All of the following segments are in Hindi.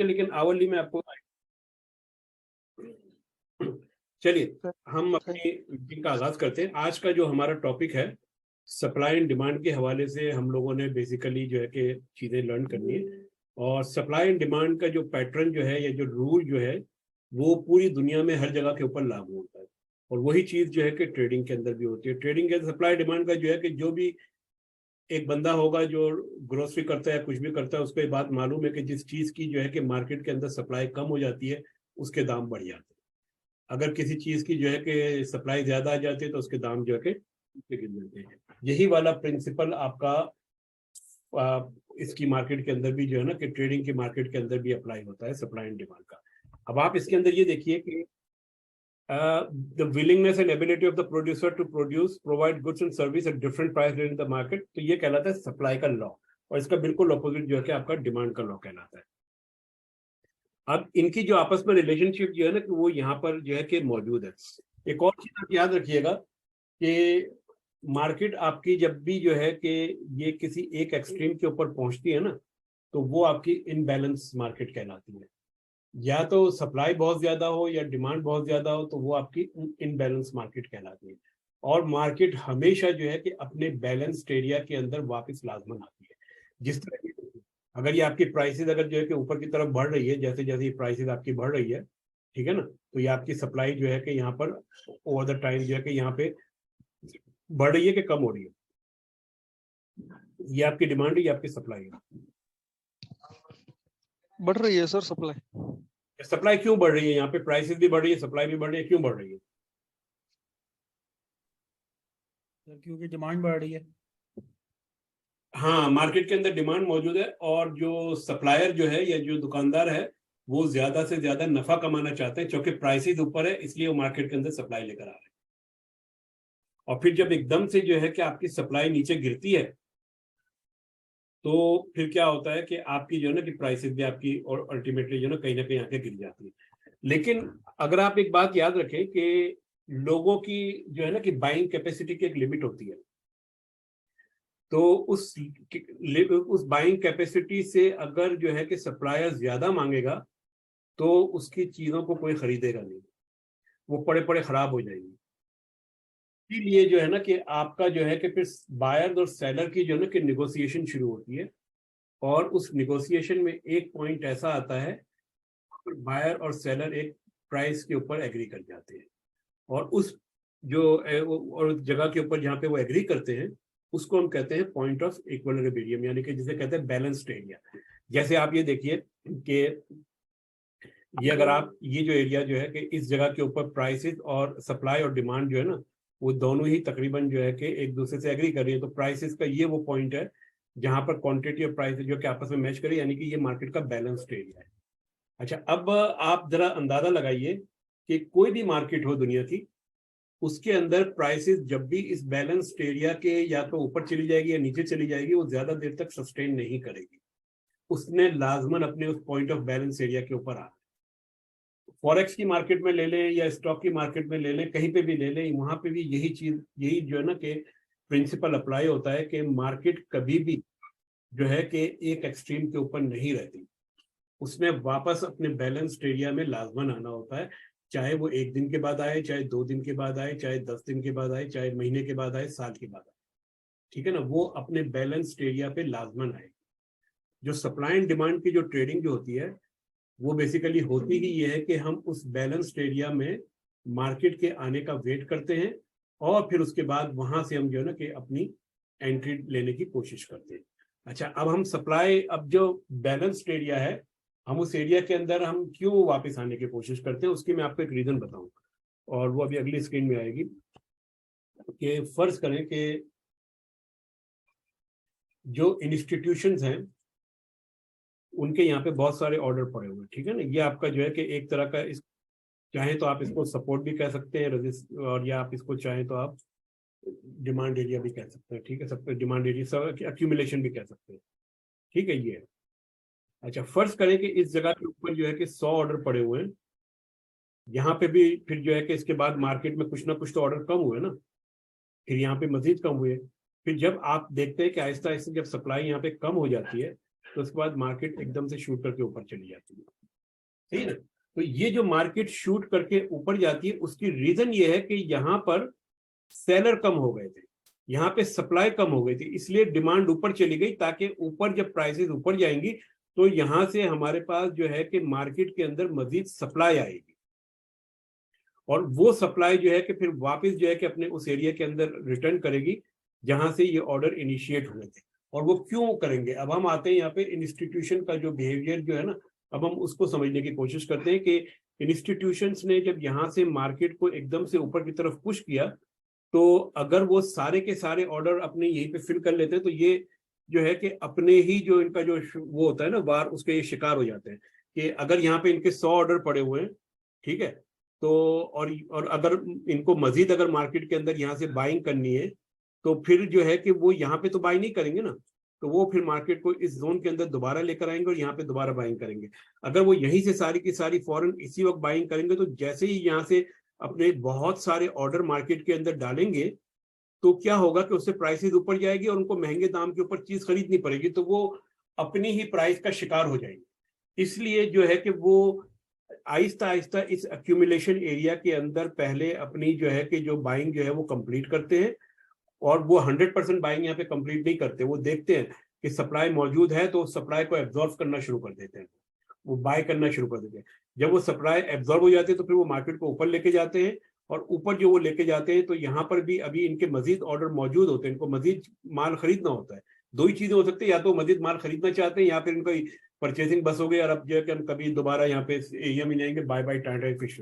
लेकिन आवरली में आपको चलिए हम अपनी मीटिंग का आगाज करते हैं। आज का जो हमारा टॉपिक है सप्लाई एंड डिमांड के हवाले से हम लोगों ने बेसिकली जो है कि चीजें लर्न करनी है। और सप्लाई एंड डिमांड का जो पैटर्न जो है या जो रूल जो है वो पूरी दुनिया में हर जगह के ऊपर लागू होता है। और वही चीज जो है कि ट्रेडिंग के अंदर भी होती है। ट्रेडिंग के सप्लाई डिमांड का जो है कि जो भी एक बंदा होगा जो ग्रोसरी करता है कुछ भी करता है, उसको ये बात मालूम है कि जिस चीज की जो है कि मार्केट के अंदर सप्लाई कम हो जाती है उसके दाम बढ़ जाते हैं। अगर किसी चीज की जो है कि सप्लाई ज्यादा आ जाती है तो उसके दाम जो है कि गिर जाते हैं। यही वाला प्रिंसिपल आपका इसकी मार्केट के अंदर भी जो है ना कि ट्रेडिंग की मार्केट के अंदर भी अप्लाई होता है सप्लाई एंड डिमांड का। अब आप इसके अंदर ये देखिए कि the willingness and ability of the producer to produce, provide goods and service at different price in the market, तो ये कहलाता है सप्लाई का लॉ। और इसका बिल्कुल अपोजिट जो है कि आपका डिमांड का लॉ कहलाता है। अब इनकी जो आपस में रिलेशनशिप जो है ना कि वो यहाँ पर जो है कि मौजूद है। एक और चीज आप याद रखिएगा कि मार्केट आपकी जब भी जो है कि ये किसी एक एक्सट्रीम के ऊपर पहुंचती है ना तो वो आपकी इनबैलेंस मार्केट कहलाती है। या तो सप्लाई बहुत ज्यादा हो या डिमांड बहुत ज्यादा हो तो वो आपकी इनबैलेंस मार्केट कहलाती है। और मार्केट हमेशा जो है कि अपने बैलेंस्ड एरिया के अंदर वापस लाजमन आती है। जिस तरह अगर ये आपकी प्राइसेस अगर जो है कि ऊपर की तरफ बढ़ रही है, जैसे जैसे ये प्राइसेस आपकी बढ़ रही है, ठीक है ना, तो ये आपकी सप्लाई जो है कि यहाँ पर ओवर द टाइम जो है कि यहाँ पे बढ़ रही है कि कम हो रही है, ये आपकी डिमांड है, ये आपकी सप्लाई है। बढ़ रही है सर सप्लाई। सप्लाई क्यों बढ़ रही है? यहाँ पे प्राइसेस भी बढ़ रही है, सप्लाई भी बढ़ रही है, क्यों बढ़ रही है? क्योंकि डिमांड बढ़ रही है। हाँ, मार्केट के अंदर डिमांड मौजूद है और जो सप्लायर जो है या जो दुकानदार है वो ज्यादा से ज्यादा नफा कमाना चाहते हैं क्योंकि प्राइसेस ऊपर है, इसलिए वो मार्केट के अंदर सप्लाई लेकर आ रहे हैं। और फिर जब एकदम से जो है कि आपकी सप्लाई नीचे गिरती है तो फिर क्या होता है कि आपकी जो है ना कि प्राइसेस भी आपकी और अल्टीमेटली जो है ना कहीं आके गिर जाती है। लेकिन अगर आप एक बात याद रखें कि लोगों की जो है ना कि बाइंग कैपेसिटी की एक लिमिट होती है, तो उस बाइंग कैपेसिटी से अगर जो है कि सप्लायर ज्यादा मांगेगा तो उसकी चीजों को कोई खरीदेगा नहीं, वो पड़े पड़े खराब हो जाएंगी। इसीलिए जो है ना कि आपका जो है कि फिर बायर और सेलर की जो है ना कि निगोसिएशन शुरू होती है। और उस निगोसिएशन में एक पॉइंट ऐसा आता है बायर और सेलर एक प्राइस के ऊपर एग्री कर जाते हैं। और उस जो और जगह के ऊपर जहाँ पे वो एग्री करते हैं उसको हम कहते हैं पॉइंट ऑफ इक्विलिब्रियम, यानी कि जिसे कहते हैं बैलेंस्ड एरिया। जैसे आप ये देखिए कि ये अगर आप ये जो एरिया जो है कि इस जगह के ऊपर प्राइसेस और सप्लाई और डिमांड जो है ना वो दोनों ही तकरीबन जो है कि एक दूसरे से एग्री कर रही है, तो प्राइसेस का ये वो पॉइंट है जहां पर क्वांटिटी और प्राइस जो कि आपस में मैच करे, यानी कि ये मार्केट का बैलेंस्ड एरिया है। अच्छा, अब आप जरा अंदाजा लगाइए कि कोई भी मार्केट हो दुनिया की, उसके अंदर प्राइसेस जब भी इस बैलेंस्ड एरिया के या तो ऊपर चली जाएगी या नीचे चली जाएगी, वो ज्यादा देर तक सस्टेन नहीं करेगी, उसने लाजमन अपने उस पॉइंट ऑफ बैलेंस एरिया के ऊपर आना। फॉरेक्स की मार्केट में ले लें या स्टॉक की मार्केट में ले लें, कहीं पे भी ले लें, वहां पे भी यही चीज, यही जो है ना कि प्रिंसिपल अप्लाई होता है कि मार्केट कभी भी जो है कि एक एक्सट्रीम के ऊपर नहीं रहती, उसने वापस अपने बैलेंस्ड एरिया में लाजमन आना होता है। चाहे वो एक दिन के बाद आए, चाहे 2 दिन के बाद आए, चाहे 10 दिन के बाद आए, चाहे महीने के बाद आए, साल के बाद आए, ठीक है ना, वो अपने बैलेंस्ड एरिया पे लाजमन आए। जो सप्लाई एंड डिमांड की जो ट्रेडिंग जो होती है वो बेसिकली होती ही ये है कि हम उस बैलेंस्ड एरिया में मार्केट के आने का वेट करते हैं और फिर उसके बाद वहां से हम जो है ना कि अपनी एंट्री लेने की कोशिश करते हैं। अच्छा, अब हम सप्लाई, अब जो बैलेंस्ड एरिया है हम उस एरिया के अंदर हम क्यों वापस आने की कोशिश करते हैं, उसकी मैं आपको एक रीजन बताऊंगा और वो अभी अगली स्क्रीन में आएगी। कि फर्ज करें कि जो इंस्टीट्यूशंस हैं उनके यहाँ पे बहुत सारे ऑर्डर पड़े हुए, ठीक है ना, ये आपका जो है कि एक तरह का इस चाहे तो आप इसको सपोर्ट भी कह सकते हैं और या आप इसको चाहे तो आप डिमांड एरिया भी कह सकते हैं, ठीक है, सब डिमांड एरिया सब अक्यूमुलेशन भी कह सकते हैं, ठीक है ये। अच्छा, फर्ज करें कि इस जगह के ऊपर जो है कि 100 ऑर्डर पड़े हुए हैं, यहाँ पे भी फिर जो है कि इसके बाद मार्केट में कुछ ना कुछ तो ऑर्डर कम हुए ना, फिर यहाँ पे मजीद कम हुए। फिर जब आप देखते हैं कि आहिस्ता आहिस्ता जब सप्लाई यहाँ पे कम हो जाती है तो उसके बाद मार्केट एकदम से शूट करके ऊपर चली जाती है, सही है ना। तो ये जो मार्केट शूट करके ऊपर जाती है उसकी रीजन ये है कि यहाँ पर सेलर कम हो गए थे, यहाँ पे सप्लाई कम हो गई थी, इसलिए डिमांड ऊपर चली गई, ताकि ऊपर जब प्राइसेस ऊपर जाएंगी तो यहाँ से हमारे पास जो है कि मार्केट के अंदर मजीद सप्लाई आएगी, और वो सप्लाई जो है कि फिर वापस जो है कि अपने उस एरिया के अंदर रिटर्न करेगी जहां से ये ऑर्डर इनिशिएट हुए थे। और वो क्यों करेंगे, अब हम आते हैं यहाँ पे इंस्टीट्यूशन का जो बिहेवियर जो है ना, अब हम उसको समझने की कोशिश करते हैं कि इंस्टीट्यूशंस ने जब यहाँ से मार्केट को एकदम से ऊपर की तरफ पुश किया, तो अगर वो सारे के सारे ऑर्डर अपने यहीं पे फिल कर लेते हैं तो ये जो है कि अपने ही जो इनका जो वो होता है ना वार, उसके ये शिकार हो जाते हैं कि अगर यहाँ पे इनके 100 ऑर्डर पड़े हुए हैं, ठीक है, तो और अगर इनको मजीद अगर मार्केट के अंदर यहाँ से बाइंग करनी है तो फिर जो है कि वो यहाँ पे तो बाई नहीं करेंगे ना, तो वो फिर मार्केट को इस जोन के अंदर दोबारा लेकर आएंगे और यहाँ पे दोबारा बाइंग करेंगे। अगर वो यहीं से सारी की सारी फौरन इसी वक्त बाइंग करेंगे तो जैसे ही यहाँ से अपने बहुत सारे ऑर्डर मार्केट के अंदर डालेंगे तो क्या होगा कि उससे प्राइसेस ऊपर जाएगी और उनको महंगे दाम के ऊपर चीज खरीदनी पड़ेगी, तो वो अपनी ही प्राइस का शिकार हो जाएंगे। इसलिए जो है कि वो आहिस्ता आहिस्ता इस एक्यूमुलेशन एरिया के अंदर पहले अपनी जो है कि जो बाइंग जो है वो कंप्लीट करते हैं, और वो 100% बाइंग यहाँ पे कंप्लीट नहीं करते, वो देखते हैं कि सप्लाई मौजूद है तो सप्लाई को एब्जॉर्ब करना शुरू कर देते हैं, वो बाय करना शुरू कर देते हैं। जब वो सप्लाई एब्जॉर्ब हो जाती है तो फिर वो मार्केट को ऊपर लेके जाते हैं, और ऊपर जो वो लेके जाते हैं तो यहाँ पर भी अभी इनके मजीद ऑर्डर मौजूद होते हैं, इनको मजीद माल खरीदना होता है। दो ही चीजें हो सकती है, या तो मजीद माल खरीदना चाहते हैं या फिर इनको परचेसिंग बस हो गई और अब जो है कि हम कभी दोबारा यहाँ पे एरिया में जाएंगे, बाय बाय टाटा फिश,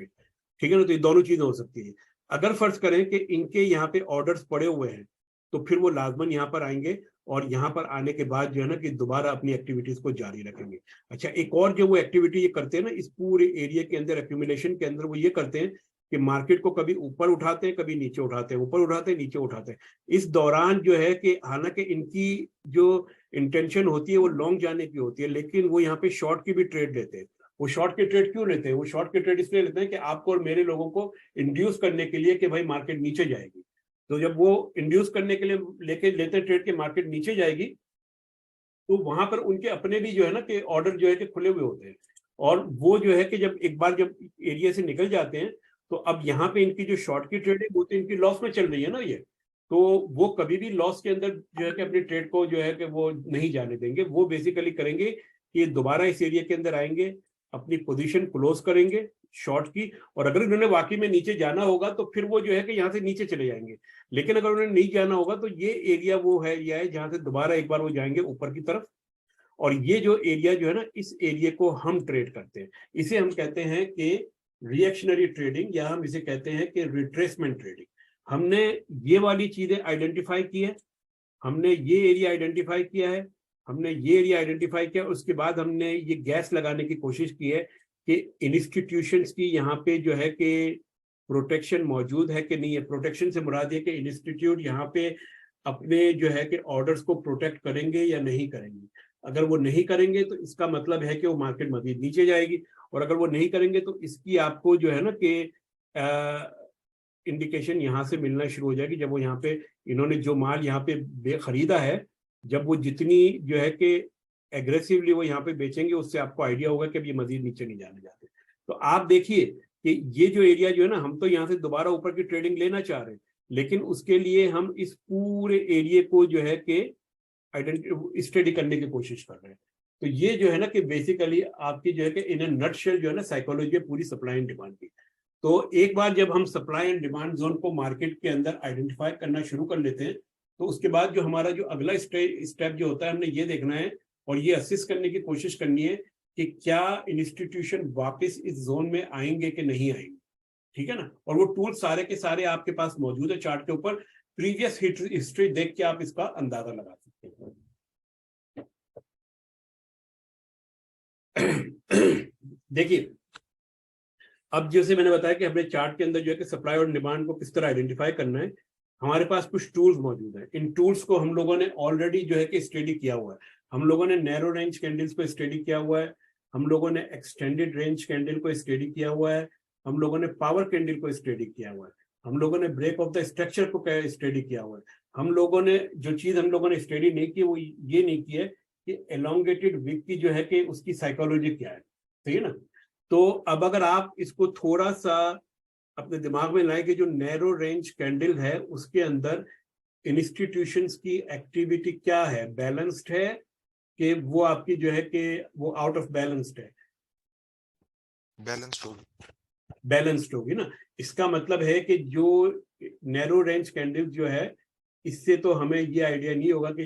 ठीक है ना। तो ये दोनों चीजें हो सकती है। अगर फर्ज करें कि इनके यहाँ पे ऑर्डर्स पड़े हुए हैं तो फिर वो लाजमन यहाँ पर आएंगे और यहाँ पर आने के बाद जो है ना कि दोबारा अपनी एक्टिविटीज को जारी रखेंगे। अच्छा, एक और जो वो एक्टिविटी ये करते हैं ना इस पूरे एरिया के अंदर एक्यूमुलेशन के अंदर, वो ये करते हैं कि मार्केट को कभी ऊपर उठाते हैं कभी नीचे उठाते हैं, ऊपर उठाते हैं नीचे उठाते हैं। इस दौरान जो है कि हालांकि इनकी जो इंटेंशन होती है वो लॉन्ग जाने की होती है, लेकिन वो यहाँ पे शॉर्ट की भी ट्रेड लेते हैं। वो शॉर्ट के ट्रेड क्यों लेते हैं, वो शॉर्ट के ट्रेड इसलिए लेते हैं कि आपको और मेरे लोगों को इंड्यूस करने के लिए कि भाई मार्केट नीचे जाएगी। तो जब वो इंड्यूस करने के लिए लेते ट्रेड के मार्केट नीचे जाएगी तो वहां पर उनके अपने भी जो है ना कि ऑर्डर जो है कि खुले हुए होते हैं, और वो जो है कि जब एक बार जब एरिया से निकल जाते हैं तो अब यहाँ पे इनकी जो शॉर्ट की ट्रेड है वो तो इनकी लॉस में चल रही है ना ये, तो वो कभी भी लॉस के अंदर जो है कि अपनी ट्रेड को जो है कि वो नहीं जाने देंगे। वो बेसिकली करेंगे कि दोबारा इस एरिया के अंदर आएंगे, अपनी पोजीशन क्लोज करेंगे शॉर्ट की, और अगर उन्होंने वाकई में नीचे जाना होगा तो फिर वो जो है कि यहाँ से नीचे चले जाएंगे। लेकिन अगर उन्हें नहीं जाना होगा तो ये एरिया वो है या है जहां से दोबारा एक बार वो जाएंगे ऊपर की तरफ, और ये जो एरिया जो है ना इस एरिया को हम ट्रेड करते हैं। इसे हम कहते हैं कि रिएक्शनरी ट्रेडिंग, या हम इसे कहते हैं कि रिट्रेसमेंट ट्रेडिंग। हमने ये वाली चीजें आइडेंटिफाई की है, हमने ये एरिया आइडेंटिफाई किया है, हमने ये एरिया आइडेंटिफाई किया, उसके बाद हमने ये गैस लगाने की कोशिश की है कि इंस्टीट्यूशंस की यहाँ पे जो है कि प्रोटेक्शन मौजूद है कि नहीं है। प्रोटेक्शन से मुराद है कि इंस्टीट्यूट यहाँ पे अपने जो है कि ऑर्डर्स को प्रोटेक्ट करेंगे या नहीं करेंगे। अगर वो नहीं करेंगे तो इसका मतलब है कि वो मार्केट मजीद नीचे जाएगी, और अगर वो नहीं करेंगे तो इसकी आपको जो है ना कि इंडिकेशन यहाँ से मिलना शुरू हो जाएगी। जब वो यहाँ पे इन्होंने जो माल यहाँ पे खरीदा है, जब वो जितनी जो है कि एग्रेसिवली वो यहाँ पे बेचेंगे, उससे आपको आइडिया होगा कि अब ये मजीद नीचे नहीं जाने जाते। तो आप देखिए कि ये जो एरिया जो है ना, हम तो यहाँ से दोबारा ऊपर की ट्रेडिंग लेना चाह रहे हैं, लेकिन उसके लिए हम इस पूरे एरिया को जो है कि स्टडी करने की कोशिश कर रहे हैं। तो ये जो है ना कि बेसिकली आपकी जो है कि इन नटशेल जो है ना साइकोलॉजी है पूरी सप्लाई एंड डिमांड की। तो एक बार जब हम सप्लाई एंड डिमांड जोन को मार्केट के अंदर आइडेंटिफाई करना शुरू कर लेते हैं, तो उसके बाद जो हमारा जो अगला स्टेप जो होता है, हमने ये देखना है और ये असिस्ट करने की कोशिश करनी है कि क्या इंस्टीट्यूशन वापस इस जोन में आएंगे कि नहीं आएंगे, ठीक है ना। और वो टूल सारे के सारे आपके पास मौजूद है चार्ट के ऊपर, प्रीवियस हिस्ट्री देख के आप इसका अंदाजा लगा सकते हैं। देखिए, अब जैसे मैंने बताया कि हमने चार्ट के अंदर जो है कि सप्लाई और डिमांड को किस तरह आइडेंटिफाई करना है, हमारे पास कुछ टूल्स मौजूद हैं। इन टूल्स को हम लोगों ने ऑलरेडी जो है कि स्टडी किया हुआ है। हम लोगों ने नैरो रेंज कैंडल्स को स्टडी किया हुआ है, हम लोगों ने एक्सटेंडेड रेंज कैंडल को स्टडी किया हुआ है, हम लोगों ने पावर कैंडल को स्टडी किया हुआ है, हम लोगों ने ब्रेक ऑफ द स्ट्रक्चर को स्टडी किया हुआ है। हम लोगों ने जो चीज हम लोगों ने स्टडी नहीं की वो ये नहीं की है कि एलोंगेटेड विक की जो है कि उसकी साइकोलॉजी क्या है, सही है ना। तो अब अगर आप इसको थोड़ा सा अपने दिमाग में लाएं कि जो नैरो रेंज कैंडल है उसके अंदर इंस्टीट्यूशंस की एक्टिविटी क्या है, बैलेंस्ड है कि वो आपकी जो है कि वो आउट ऑफ बैलेंस्ड है, बैलेंस्ड होगी ना। इसका मतलब है कि जो नैरो रेंज कैंडल जो है इससे तो हमें ये आइडिया नहीं होगा कि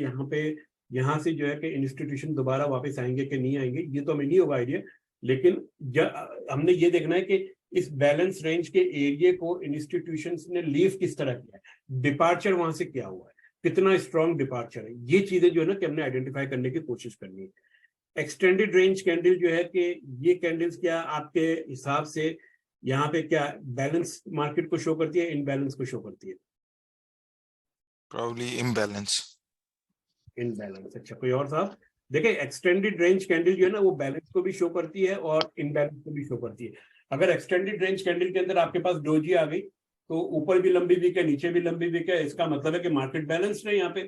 यहाँ से जो है कि इंस्टीट्यूशन दोबारा वापस आएंगे कि नहीं आएंगे, ये तो हमें नहीं होगा आइडिया। लेकिन हमने ये देखना है कि इस बैलेंस रेंज के एरिया को इंस्टीट्यूशंस ने लीव किस तरह किया है, डिपार्चर वहां से क्या हुआ है, कितना स्ट्रॉन्ग डिपार्चर है, ये चीजें जो है ना कि हमने आइडेंटिफाई करने की कोशिश करनी है। एक्सटेंडेड रेंज कैंडल जो है कि ये कैंडल्स क्या आपके हिसाब से यहाँ पे क्या बैलेंस मार्केट को शो करती है, इनबैलेंस को शो करती है? Probably imbalance. इनबैलेंस। अच्छा, कोई और साहब? देखिए एक्सटेंडेड रेंज कैंडल जो है ना वो बैलेंस को भी शो करती है और इनबैलेंस को भी शो करती है। अगर एक्सटेंडेड रेंज कैंडल के अंदर आपके पास डोजी आ गई तो ऊपर भी लंबी वीक है नीचे भी लंबी वीक है, इसका मतलब है कि मार्केट बैलेंस है। यहाँ पे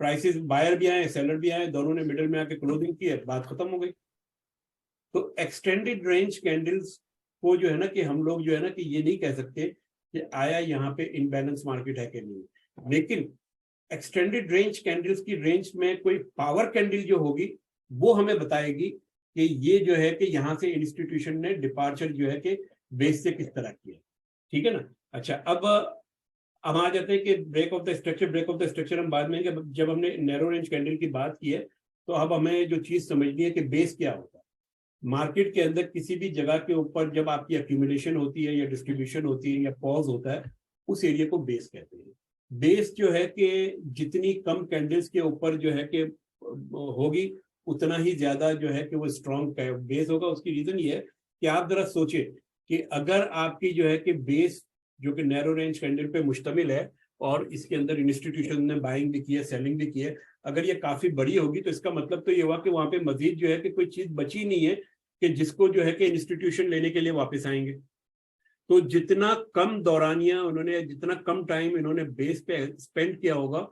प्राइसेस बायर भी आए सेलर भी आए, दोनों ने मिडिल में आके क्लोजिंग की है, बात खत्म हो गई। तो एक्सटेंडेड रेंज कैंडल्स को जो है ना कि हम लोग जो है ना कि ये नहीं कह सकते कि आया यहाँ पे इनबैलेंस मार्केट है कि नहीं, लेकिन एक्सटेंडेड रेंज कैंडल्स की रेंज में कोई पावर कैंडल जो होगी वो हमें बताएगी कि ये जो है कि यहाँ से इंस्टीट्यूशन ने डिपार्चर जो है कि बेस से किस तरह किया, ठीक है ना। अच्छा, अब आ जाते हैं कि ब्रेक ऑफ द स्ट्रक्चर हम बाद में, जब हमने नैरो रेंज कैंडल की बात की है तो अब हमें जो चीज समझनी है कि बेस क्या होता है मार्केट के अंदर। किसी भी जगह के ऊपर जब आपकी एक्यूमुलेशन होती है या डिस्ट्रीब्यूशन होती है या पॉज होता है, उस एरिया को बेस कहते हैं। बेस जो है कि जितनी कम कैंडल्स के ऊपर जो है कि होगी उतना ही ज्यादा जो है कि वो स्ट्रॉन्ग बेस होगा। उसकी रीजन ये है कि आप जरा सोचे कि अगर आपकी जो है कि बेस जो कि नैरो रेंज कैंडल पे मुश्तमिल है और इसके अंदर इंस्टीट्यूशन ने बाइंग भी की है सेलिंग भी की है, अगर ये काफी बड़ी होगी तो इसका मतलब तो ये हुआ कि वहां पे मजीद जो है कि कोई चीज बची नहीं है कि जिसको जो है कि इंस्टीट्यूशन लेने के लिए वापस आएंगे। तो जितना कम दौरानिया उन्होंने, जितना कम टाइम इन्होंने बेस पे स्पेंड किया होगा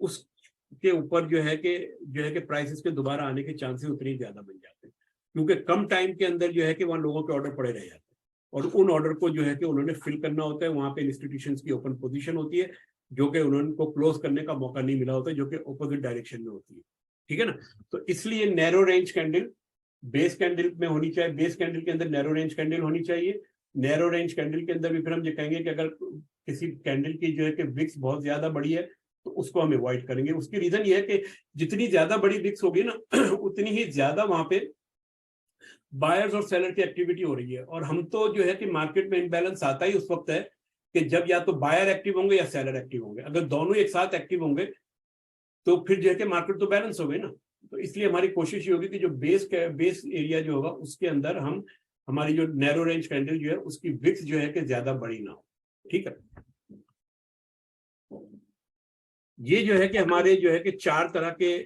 उसके ऊपर जो है कि प्राइसेस के दोबारा आने के चांसेस उतने ज्यादा बन जाते हैं, क्योंकि कम टाइम के अंदर जो है कि वहां लोगों के ऑर्डर पड़े रह जाते हैं और उन ऑर्डर को जो है कि उन्होंने फिल करना होता है। वहां पे इंस्टीट्यूशंस की ओपन पोजीशन होती है जो कि उनको क्लोज करने का मौका नहीं मिला होता, जो कि ऑपोजिट डायरेक्शन में होती है, ठीक है ना। तो इसलिए narrow range candle base candle में होनी चाहिए, बेस कैंडल के अंदर नैरो रेंज कैंडल होनी चाहिए। नैरो रेंज कैंडल के अंदर भी फिर हम ये कहेंगे कि अगर किसी कैंडल की जो है कि विक्स बहुत ज्यादा बड़ी है तो उसको हम अवॉइड करेंगे। उसकी रीजन ये है कि जितनी ज्यादा बड़ी विक्स होगी ना उतनी ही ज्यादा वहां पे बायर्स और सेलर की एक्टिविटी हो रही है। और हम तो जो है कि मार्केट में इनबैलेंस आता ही उस वक्त है कि जब या तो बायर एक्टिव होंगे या सेलर एक्टिव होंगे। अगर दोनों एक साथ एक्टिव होंगे तो फिर जो है कि मार्केट तो बैलेंस हो गई ना। तो इसलिए हमारी कोशिश ये होगी कि जो बेस एरिया जो होगा उसके अंदर हम हमारी जो नैरो रेंज कैंडल जो है उसकी विक्स जो है कि ज्यादा बड़ी ना हो, ठीक है। ये जो है कि हमारे जो है कि 4 तरह के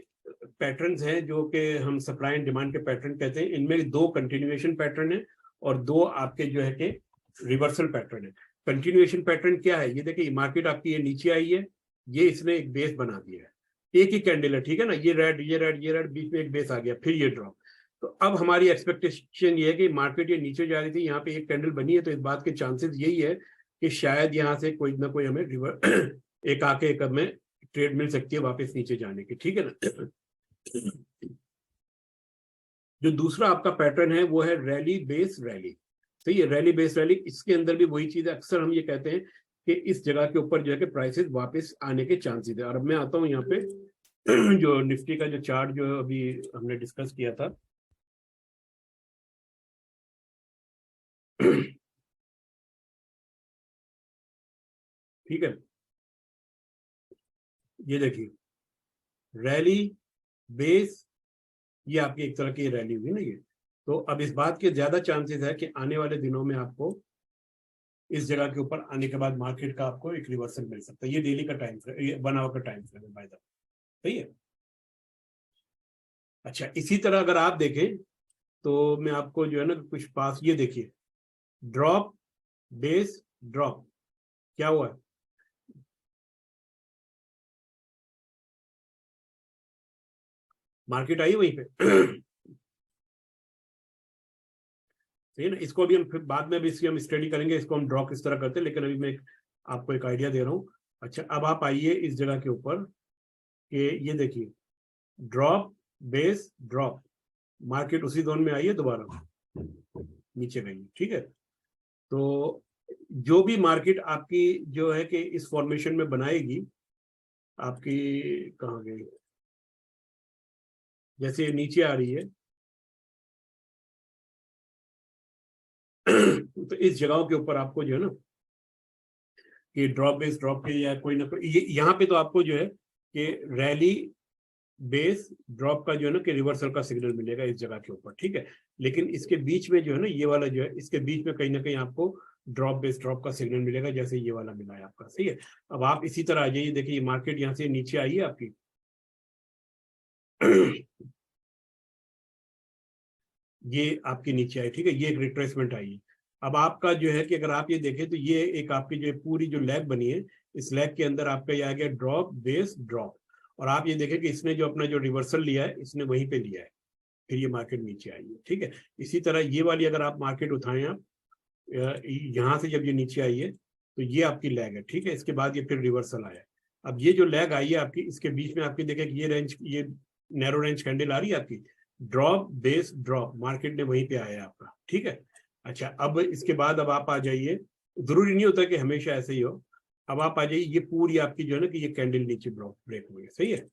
पैटर्न्स हैं जो कि हम सप्लाई एंड डिमांड के पैटर्न कहते हैं। इनमें 2 कंटिन्यूएशन पैटर्न है और 2 आपके जो है कि रिवर्सल पैटर्न है। कंटिन्यूएशन पैटर्न क्या है, ये देखिए मार्केट आपकी ये नीचे आई है, ये इसने एक बेस बना दिया है, एक ही कैंडल है, ठीक है ना, ये रेड ये रेड ये रेड, बीच में एक बेस आ गया, फिर ये ड्रॉप। तो अब हमारी एक्सपेक्टेशन ये है कि मार्केट ये नीचे जा रही थी, यहाँ पे एक कैंडल बनी है, तो इस बात के चांसेस यही है कि शायद यहाँ से कोई ना कोई हमें एक आके एक हमें ट्रेड मिल सकती है वापस नीचे जाने की, ठीक है ना। जो दूसरा आपका पैटर्न है वो है रैली बेस रैली, सही है, रैली बेस रैली। इसके अंदर भी वही चीज है, अक्सर हम ये कहते हैं कि इस जगह के ऊपर जो है कि प्राइसेस वापस आने के चांसेस है। और अब मैं आता हूँ यहाँ पे जो निफ्टी का जो चार्ट जो अभी हमने डिस्कस किया था ठीक है, ये देखिए रैली बेस, ये आपकी एक तरह की रैली हुई ना ये। तो अब इस बात के ज्यादा चांसेस है कि आने वाले दिनों में आपको इस जगह के ऊपर आने के बाद मार्केट का आपको एक रिवर्सल मिल सकता है। ये डेली का टाइम फ्रेम, 1 आवर का टाइम फ्रेम है बाय द वे, सही है। अच्छा, इसी तरह अगर आप देखें तो मैं आपको जो है ना कुछ पास, ये देखिए ड्रॉप बेस ड्रॉप, क्या हुआ है, मार्केट आई वहीं पे। सही है ना। इसको अभी हम फिर बाद में भी इसकी हम स्टडी करेंगे, इसको हम ड्रॉ किस तरह करते हैं, लेकिन अभी मैं आपको एक आइडिया दे रहा हूँ। अच्छा, अब आप आइए इस जगह के ऊपर कि ये देखिए ड्रॉप बेस ड्रॉप, मार्केट उसी जोन में आई है, दोबारा नीचे गई। ठीक है, तो जो भी मार्केट आपकी जो है कि इस फॉर्मेशन में बनाएगी, आपकी कहाँ गई, जैसे ये नीचे आ रही है तो इस जगहों के ऊपर आपको जो है ना कि ड्रॉप बेस ड्रॉप के या कोई ना कोई यहाँ पे तो आपको जो है कि रैली बेस ड्रॉप का जो है ना कि रिवर्सल का सिग्नल मिलेगा इस जगह के ऊपर। ठीक है, लेकिन इसके बीच में जो है ना ये वाला जो है, इसके बीच में कहीं ना कहीं आपको ड्रॉप बेस ड्रॉप का सिग्नल मिलेगा, जैसे ये वाला मिला है आपका। सही है, अब आप इसी तरह आ जाइए, देखिए मार्केट यहाँ से नीचे आई है आपकी ये आपकी नीचे आई। ठीक है, ये एक रिट्रेसमेंट आई है। अब आपका जो है कि अगर आप ये देखें तो ये एक आपकी जो पूरी जो लैग बनी है, इस लैग के अंदर आपका ये आ गया ड्रॉप बेस ड्रॉप, और आप ये देखें कि इसने जो अपना जो रिवर्सल लिया है इसने वहीं पे लिया है, फिर ये मार्केट नीचे आई है। ठीक है, इसी तरह ये वाली अगर आप मार्केट उठाएं आप यहाँ से जब ये नीचे आई है तो ये आपकी लैग है। ठीक है, इसके बाद ये फिर रिवर्सल आया। अब ये जो लैग आई है आपकी, इसके बीच में आपकी देखें कि ये रेंज, ये नैरो रेंज कैंडल आ रही है आपकी, ड्रॉप बेस ड्रॉप, मार्केट ने वहीं पे आया आपका। ठीक है, अच्छा अब इसके बाद अब आप आ जाइए, जरूरी नहीं होता कि हमेशा ऐसे ही हो। अब आप आ जाइए, ये पूरी आपकी जो है ना कि ये कैंडल नीचे ब्रेक हुई है। सही है,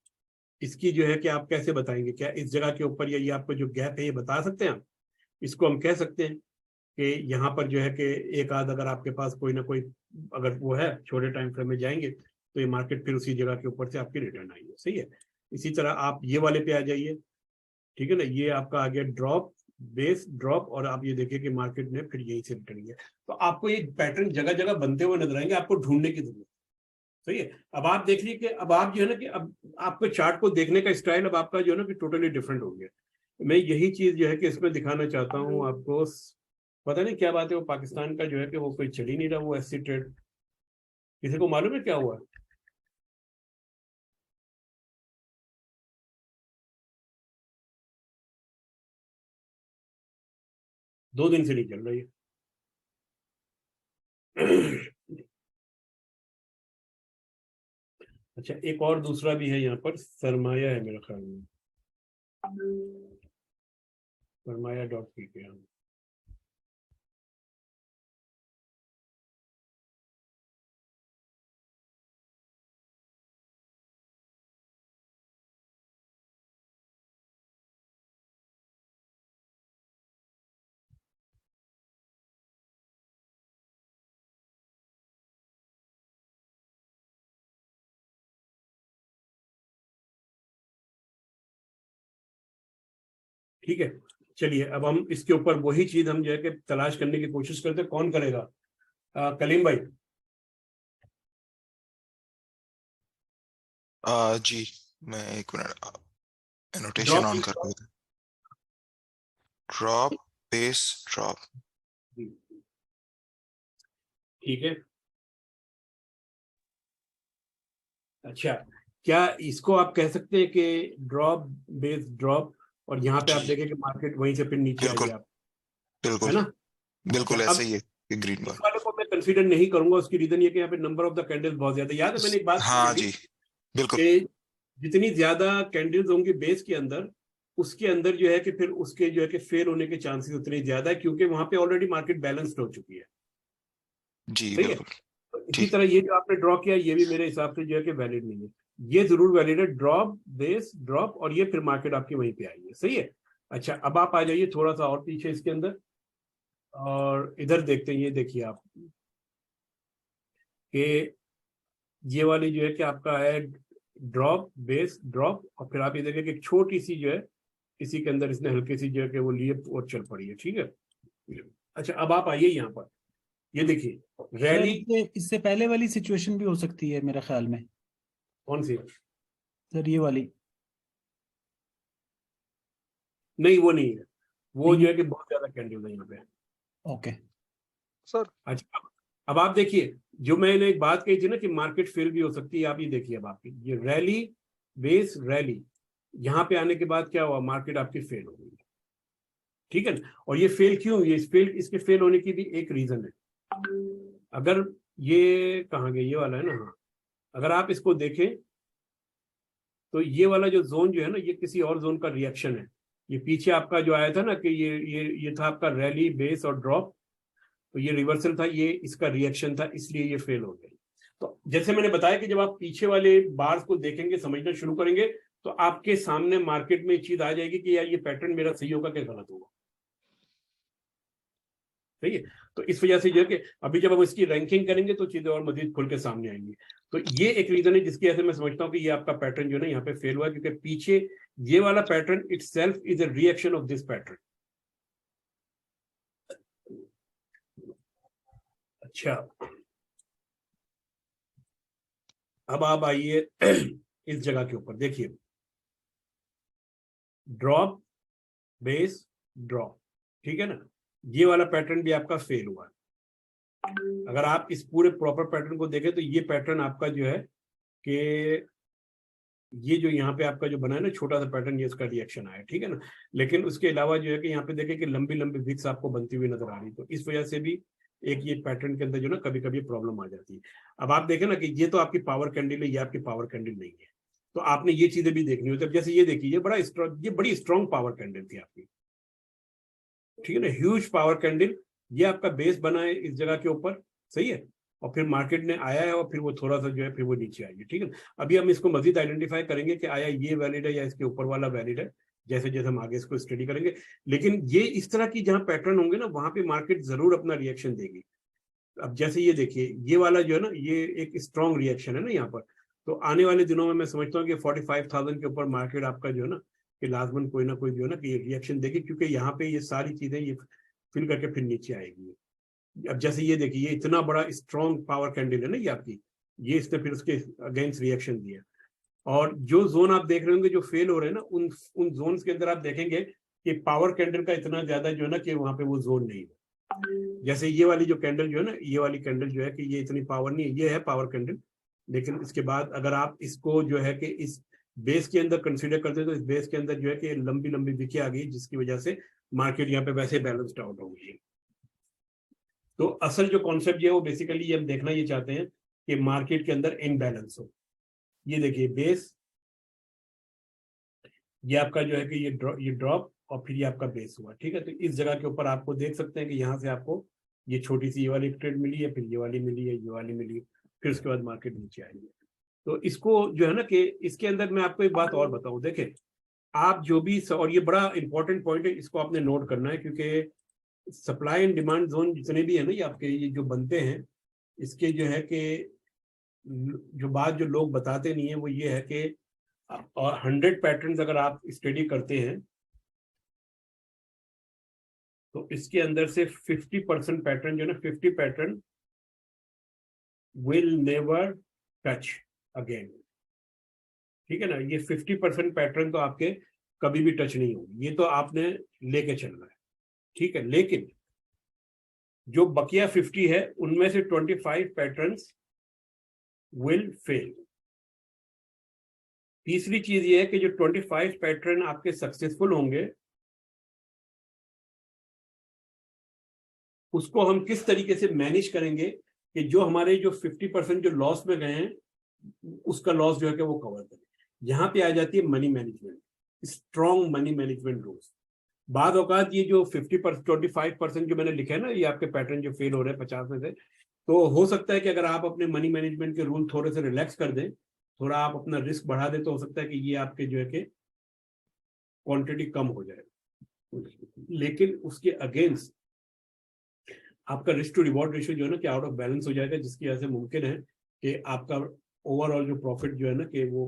इसकी जो है कि आप कैसे बताएंगे, क्या इस जगह के ऊपर या ये आपको जो गैप है ये बता सकते हैं आप? इसको हम कह सकते हैं कि यहाँ पर जो है कि एक आध अगर आपके पास कोई ना कोई अगर वो है, छोटे टाइम फ्रेम में जाएंगे तो ये मार्केट फिर उसी जगह के ऊपर से आपकी रिटर्न आई है। सही है, इसी तरह आप ये वाले पे आ जाइए। ठीक है ना, ये आपका आ गया ड्रॉप बेस ड्रॉप, और आप ये देखिए कि मार्केट ने फिर यहीं से रिटर्न किया। तो आपको ये पैटर्न जगह जगह बनते हुए नजर आएंगे, आपको ढूंढने की जरूरत। सही है, अब आप देख लीजिए कि अब आप जो है ना कि अब आपके चार्ट को देखने का स्टाइल अब आपका जो है ना कि टोटली डिफरेंट हो गया। मैं यही चीज जो है कि इसमें दिखाना चाहता हूँ आपको। पता नहीं क्या बात है, वो पाकिस्तान का जो है कि वो कोई चल ही नहीं रहा, वो ऐसी ट्रेड, किसी को मालूम है क्या हुआ? दो दिन से नहीं चल रही है। अच्छा, एक और दूसरा भी है यहाँ पर, सरमाया है मेरा ख्याल में, सरमाया डॉट पी के। ठीक है, चलिए अब हम इसके ऊपर वही चीज हम जो है कि तलाश करने की कोशिश करते हैं, कौन करेगा? कलीम भाई। जी, मैं एक मिनट एनोटेशन ड्रॉप ऑन कर देता। Drop base drop. ठीक है, अच्छा क्या इसको आप कह सकते हैं कि ड्रॉप बेस ड्रॉप, और यहाँ पे आप जी देखें कि मार्केट वहीं से फिर नीचे आई बिल्कुल है आप, है बिल्कुल ना? अच्छा, बिल्कुल ऐसे अब ही है कि ग्रीन इस बार। वाले को मैं कंसीडर नहीं करूंगा, उसकी रीजन ये कि यहाँ पे नंबर ऑफ द कैंडल्स बहुत ज्यादा। याद है मैंने एक बात हाँ की थी जी बिल्कुल। कि जितनी ज्यादा कैंडल्स होंगी बेस के अंदर, उसके अंदर जो है कि फिर उसके जो है कि फेल होने के चांसेस उतने ज्यादा है, क्योंकि वहां पे ऑलरेडी मार्केट बैलेंस्ड हो चुकी है। जी सही है, बिल्कुल तो इसी ठीक। तरह ये जो आपने ड्रॉ किया ये भी मेरे हिसाब से जो है कि वैलिड नहीं है। ये जरूर वैलिड है, ड्रॉप बेस ड्रॉप, और ये फिर मार्केट आपकी वहीं पे आई है। सही है, अच्छा अब आप आ जाइए थोड़ा सा और पीछे इसके अंदर, और इधर देखते हैं। ये देखिए आप कि ये वाली जो है कि आपका है ड्रॉप बेस ड्रॉप, और फिर आप ये देखिए कि एक छोटी सी जो है इसी के अंदर इसने हल्की सी जो है कि वो लिए और चल पड़ी है। ठीक है, अच्छा अब आप आइए यहाँ पर, ये देखिए सर रैली। इससे पहले वाली सिचुएशन भी हो सकती है मेरे ख्याल में। कौन सी? सर ये वाली नहीं वो नहीं है, वो नहीं जो है। है कि बहुत ज्यादा कैंडल है यहाँ पे। ओके सर अच्छा, अब आप देखिए जो मैंने एक बात कही थी ना कि मार्केट फेल भी हो सकती है, आप ये देखिए अब आपकी ये रैली बेस रैली, यहाँ पे आने के बाद क्या हुआ, मार्केट आपकी फेल हो गई, ठीक है ना। और ये फेल क्यों हुई, इसके फेल होने की भी एक रीजन है। अगर ये कहाँ गया, ये वाला है ना, हाँ, अगर आप इसको देखें तो ये वाला जो जोन जो है ना, ये किसी और जोन का रिएक्शन है। ये पीछे आपका जो आया था ना कि ये था आपका रैली, बेस और ड्रॉप, तो ये रिवर्सल था, ये इसका रिएक्शन था, इसलिए ये फेल हो गया। तो जैसे मैंने बताया कि जब आप पीछे वाले बार्स को देखेंगे, समझना शुरू करेंगे, तो आपके सामने मार्केट में चीज आ जाएगी कि यार ये पैटर्न मेरा सही होगा क्या गलत होगा, सही है। तो इस वजह से जो है कि अभी जब हम इसकी रैंकिंग करेंगे तो चीजें और मजीद खुल के सामने आएंगी। तो ये एक रीजन है जिसकी वजह से मैं समझता हूँ कि ये आपका पैटर्न जो है ना यहाँ पे फेल हुआ, क्योंकि पीछे ये वाला pattern itself is a reaction of this pattern. अच्छा, अब आप आइए इस जगह के ऊपर, देखिए ड्रॉप, बेस, ड्रॉप, ठीक है ना, ये वाला पैटर्न भी आपका फेल हुआ। अगर आप इस पूरे प्रॉपर पैटर्न को देखें तो ये पैटर्न आपका जो है कि ये जो यहाँ पे आपका जो बना है ना छोटा सा पैटर्न, ये इसका रिएक्शन आया, ठीक है ना। लेकिन उसके अलावा जो है कि यहाँ पे देखें कि लंबी लंबी विक्स आपको बनती हुई नजर आ रही, तो इस वजह से भी एक ये पैटर्न के अंदर जो ना कभी कभी प्रॉब्लम आ जाती है। अब आप देखें ना कि ये तो आपकी पावर कैंडल है, ये आपकी पावर कैंडल नहीं है, तो आपने ये चीजें भी देखनी होती है। जैसे ये देखिए, ये बड़ी स्ट्रॉन्ग पावर कैंडल थी आपकी, ठीक है ना, ह्यूज पावर कैंडल, ये आपका बेस बना है इस जगह के ऊपर, सही है। और फिर मार्केट ने आया है और फिर वो थोड़ा सा जो है फिर वो नीचे आई है, ठीक है ना। अभी हम इसको मजीद आइडेंटिफाई करेंगे कि आया ये वैलिड है या इसके ऊपर वाला वैलिड है, जैसे जैसे हम आगे इसको स्टडी करेंगे। लेकिन ये इस तरह की जहां पैटर्न होंगे ना, वहां पे मार्केट जरूर अपना रिएक्शन देगी। अब जैसे ये देखिए, ये वाला जो है ना, ये एक स्ट्रॉन्ग रिएक्शन है ना यहाँ पर, तो आने वाले दिनों में मैं समझता हूँ कि 45,000 के ऊपर मार्केट आपका जो है ना कि लाजमन कोई ना कोई जो है ना कि रिएक्शन देगी, क्योंकि यहाँ पे ये सारी चीजें ये फिल करके फिर नीचे आएगी। अब जैसे ये देखिए, ये इतना बड़ा स्ट्रॉन्ग पावर कैंडल है ना ये आपकी, ये इसने फिर उसके अगेंस्ट रिएक्शन दिया। और जो जोन आप देख रहे होंगे जो फेल हो रहे हैं ना, उन जोन्स के अंदर आप देखेंगे कि पावर कैंडल का इतना ज्यादा जो है ना कि वहां पे वो जोन नहीं है। जैसे ये वाली जो कैंडल जो है ना, ये वाली कैंडल जो है कि ये इतनी पावर नहीं है, ये है पावर कैंडल, लेकिन इसके बाद अगर आप इसको जो है कि इस बेस के अंदर कंसीडर करते हैं तो इस बेस के अंदर जो है कि लंबी लंबी विकें आ गई, जिसकी वजह से मार्केट यहाँ पे वैसे बैलेंस्ड आउट हो गई है। तो असल जो कॉन्सेप्ट है वो बेसिकली हम देखना ये चाहते हैं कि मार्केट के अंदर इनबैलेंस हो। ये देखिए बेस, ये आपका जो है कि ये ड्रॉप और फिर ये आपका बेस हुआ, ठीक है। तो इस जगह के ऊपर आपको देख सकते हैं कि यहाँ से आपको ये छोटी सी ये वाली ट्रेड मिली है, फिर ये वाली मिली है, ये वाली मिली, फिर उसके बाद मार्केट नीचे आई है। तो इसको जो है ना कि इसके अंदर मैं आपको एक बात और बताऊं, देखें आप जो भी, और ये बड़ा इंपॉर्टेंट पॉइंट है, इसको आपने नोट करना है, क्योंकि सप्लाई एंड डिमांड जोन जितने भी है ना ये आपके ये जो बनते हैं, इसके जो है कि जो बात जो लोग बताते नहीं है वो ये है कि, और 100 पैटर्न्स अगर आप स्टडी करते हैं तो इसके अंदर से 50% पैटर्न जो है ना, 50 pattern will never touch again, ठीक है ना। ये 50% पैटर्न तो आपके कभी भी टच नहीं होंगे, ये तो आपने लेके चलना है, ठीक है। लेकिन जो बकिया 50 है उनमें से 25 पैटर्न्स विल फेल। तीसरी चीज ये है कि जो 25 पैटर्न आपके सक्सेसफुल होंगे उसको हम किस तरीके से मैनेज करेंगे कि जो हमारे जो 50% जो लॉस में गए हैं उसका लॉस जो है कि वो कवर करें। यहां पे आ जाती है money management, strong money management rules. बाद औकात ये जो 25% जो मैंने लिखा है ना, ये आपके पैटर्न जो फेल हो रहे हैं 50 में से, तो हो सकता है कि अगर आप अपने मनी मैनेजमेंट के रूल थोड़े से रिलैक्स कर दें, थोड़ा आप अपना रिस्क बढ़ा दें, तो हो सकता है कि ये आपके जो है कि क्वांटिटी कम हो जाए। लेकिन उसके अगेंस्ट आपका रिस्क टू रिवॉर्ड रेशियो जो है ना कि आउट ऑफ बैलेंस हो जाएगा, जिसकी वजह से मुमकिन है कि आपका ओवरऑल जो प्रॉफिट जो है ना कि वो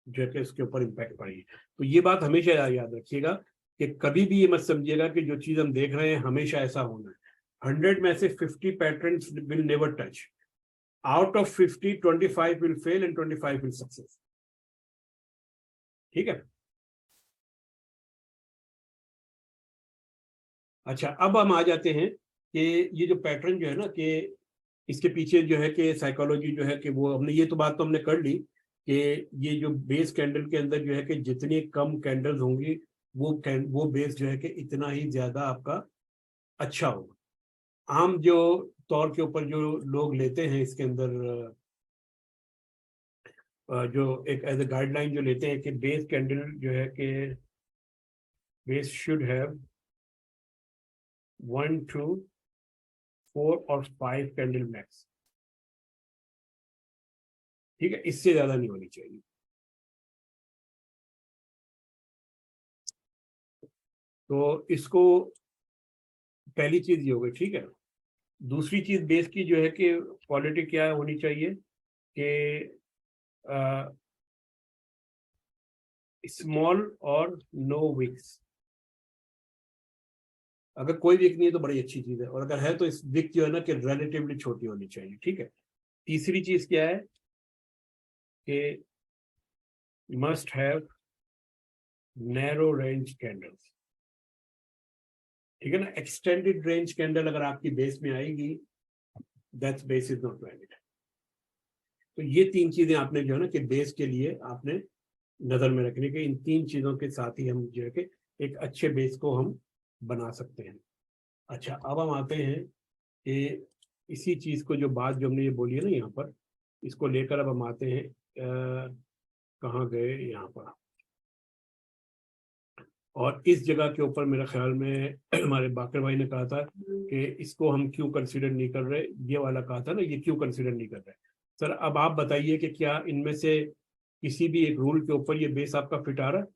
जो है कि उसके ऊपर इम्पैक्ट पड़ेगी। तो ये बात हमेशा याद रखिएगा कि कभी भी ये मत समझिएगा कि जो चीज हम देख रहे हैं हमेशा ऐसा होना है। 100 में से 50 patterns will never touch, out of 50 25 will fail and 25 will success, ठीक है। अच्छा, अब हम आ जाते हैं कि ये जो पैटर्न जो है ना कि इसके पीछे जो है कि साइकोलॉजी जो है कि वो हमने, ये तो बात तो हमने कर ली कि ये जो बेस कैंडल के अंदर जो है कि जितनी कम कैंडल्स होंगी वो बेस जो है कि इतना ही ज्यादा आपका अच्छा होगा। आम जो तौर के ऊपर जो लोग लेते हैं इसके अंदर जो एक एज ए गाइडलाइन जो लेते हैं कि बेस कैंडल जो है कि बेस शुड हैव 1 2 4 और 5 कैंडल मैक्स, ठीक है, इससे ज्यादा नहीं होनी चाहिए। तो इसको पहली चीज ये हो गई, ठीक है। दूसरी चीज बेस की जो है कि क्वालिटी क्या होनी चाहिए कि स्मॉल और नो विक्स। अगर कोई विक नहीं है तो बड़ी अच्छी चीज है, और अगर है तो इस विक जो है ना कि रिलेटिवली छोटी होनी चाहिए, ठीक है। तीसरी चीज क्या है कि must have narrow range candles, ठीक है ना। एक्सटेंडेड रेंज कैंडल अगर आपकी बेस में आएगी, that's base is not valid. तो ये तीन चीजें आपने जो है ना कि बेस के लिए आपने नजर में रखने के, इन तीन चीजों के साथ ही हम जो है कि एक अच्छे बेस को हम बना सकते हैं। अच्छा, अब हम आते हैं कि इसी चीज को जो बात जो हमने ये बोली है ना यहाँ पर, इसको लेकर अब हम आते हैं कहाँ गए, यहाँ पर। और इस जगह के ऊपर मेरे ख्याल में हमारे बाकर भाई ने कहा था कि इसको हम क्यों कंसीडर नहीं कर रहे, ये वाला कहा था ना, ये क्यों कंसीडर नहीं कर रहे। सर अब आप बताइए कि क्या इनमें से किसी भी एक रूल के ऊपर ये बेस आपका फिट आ रहा है?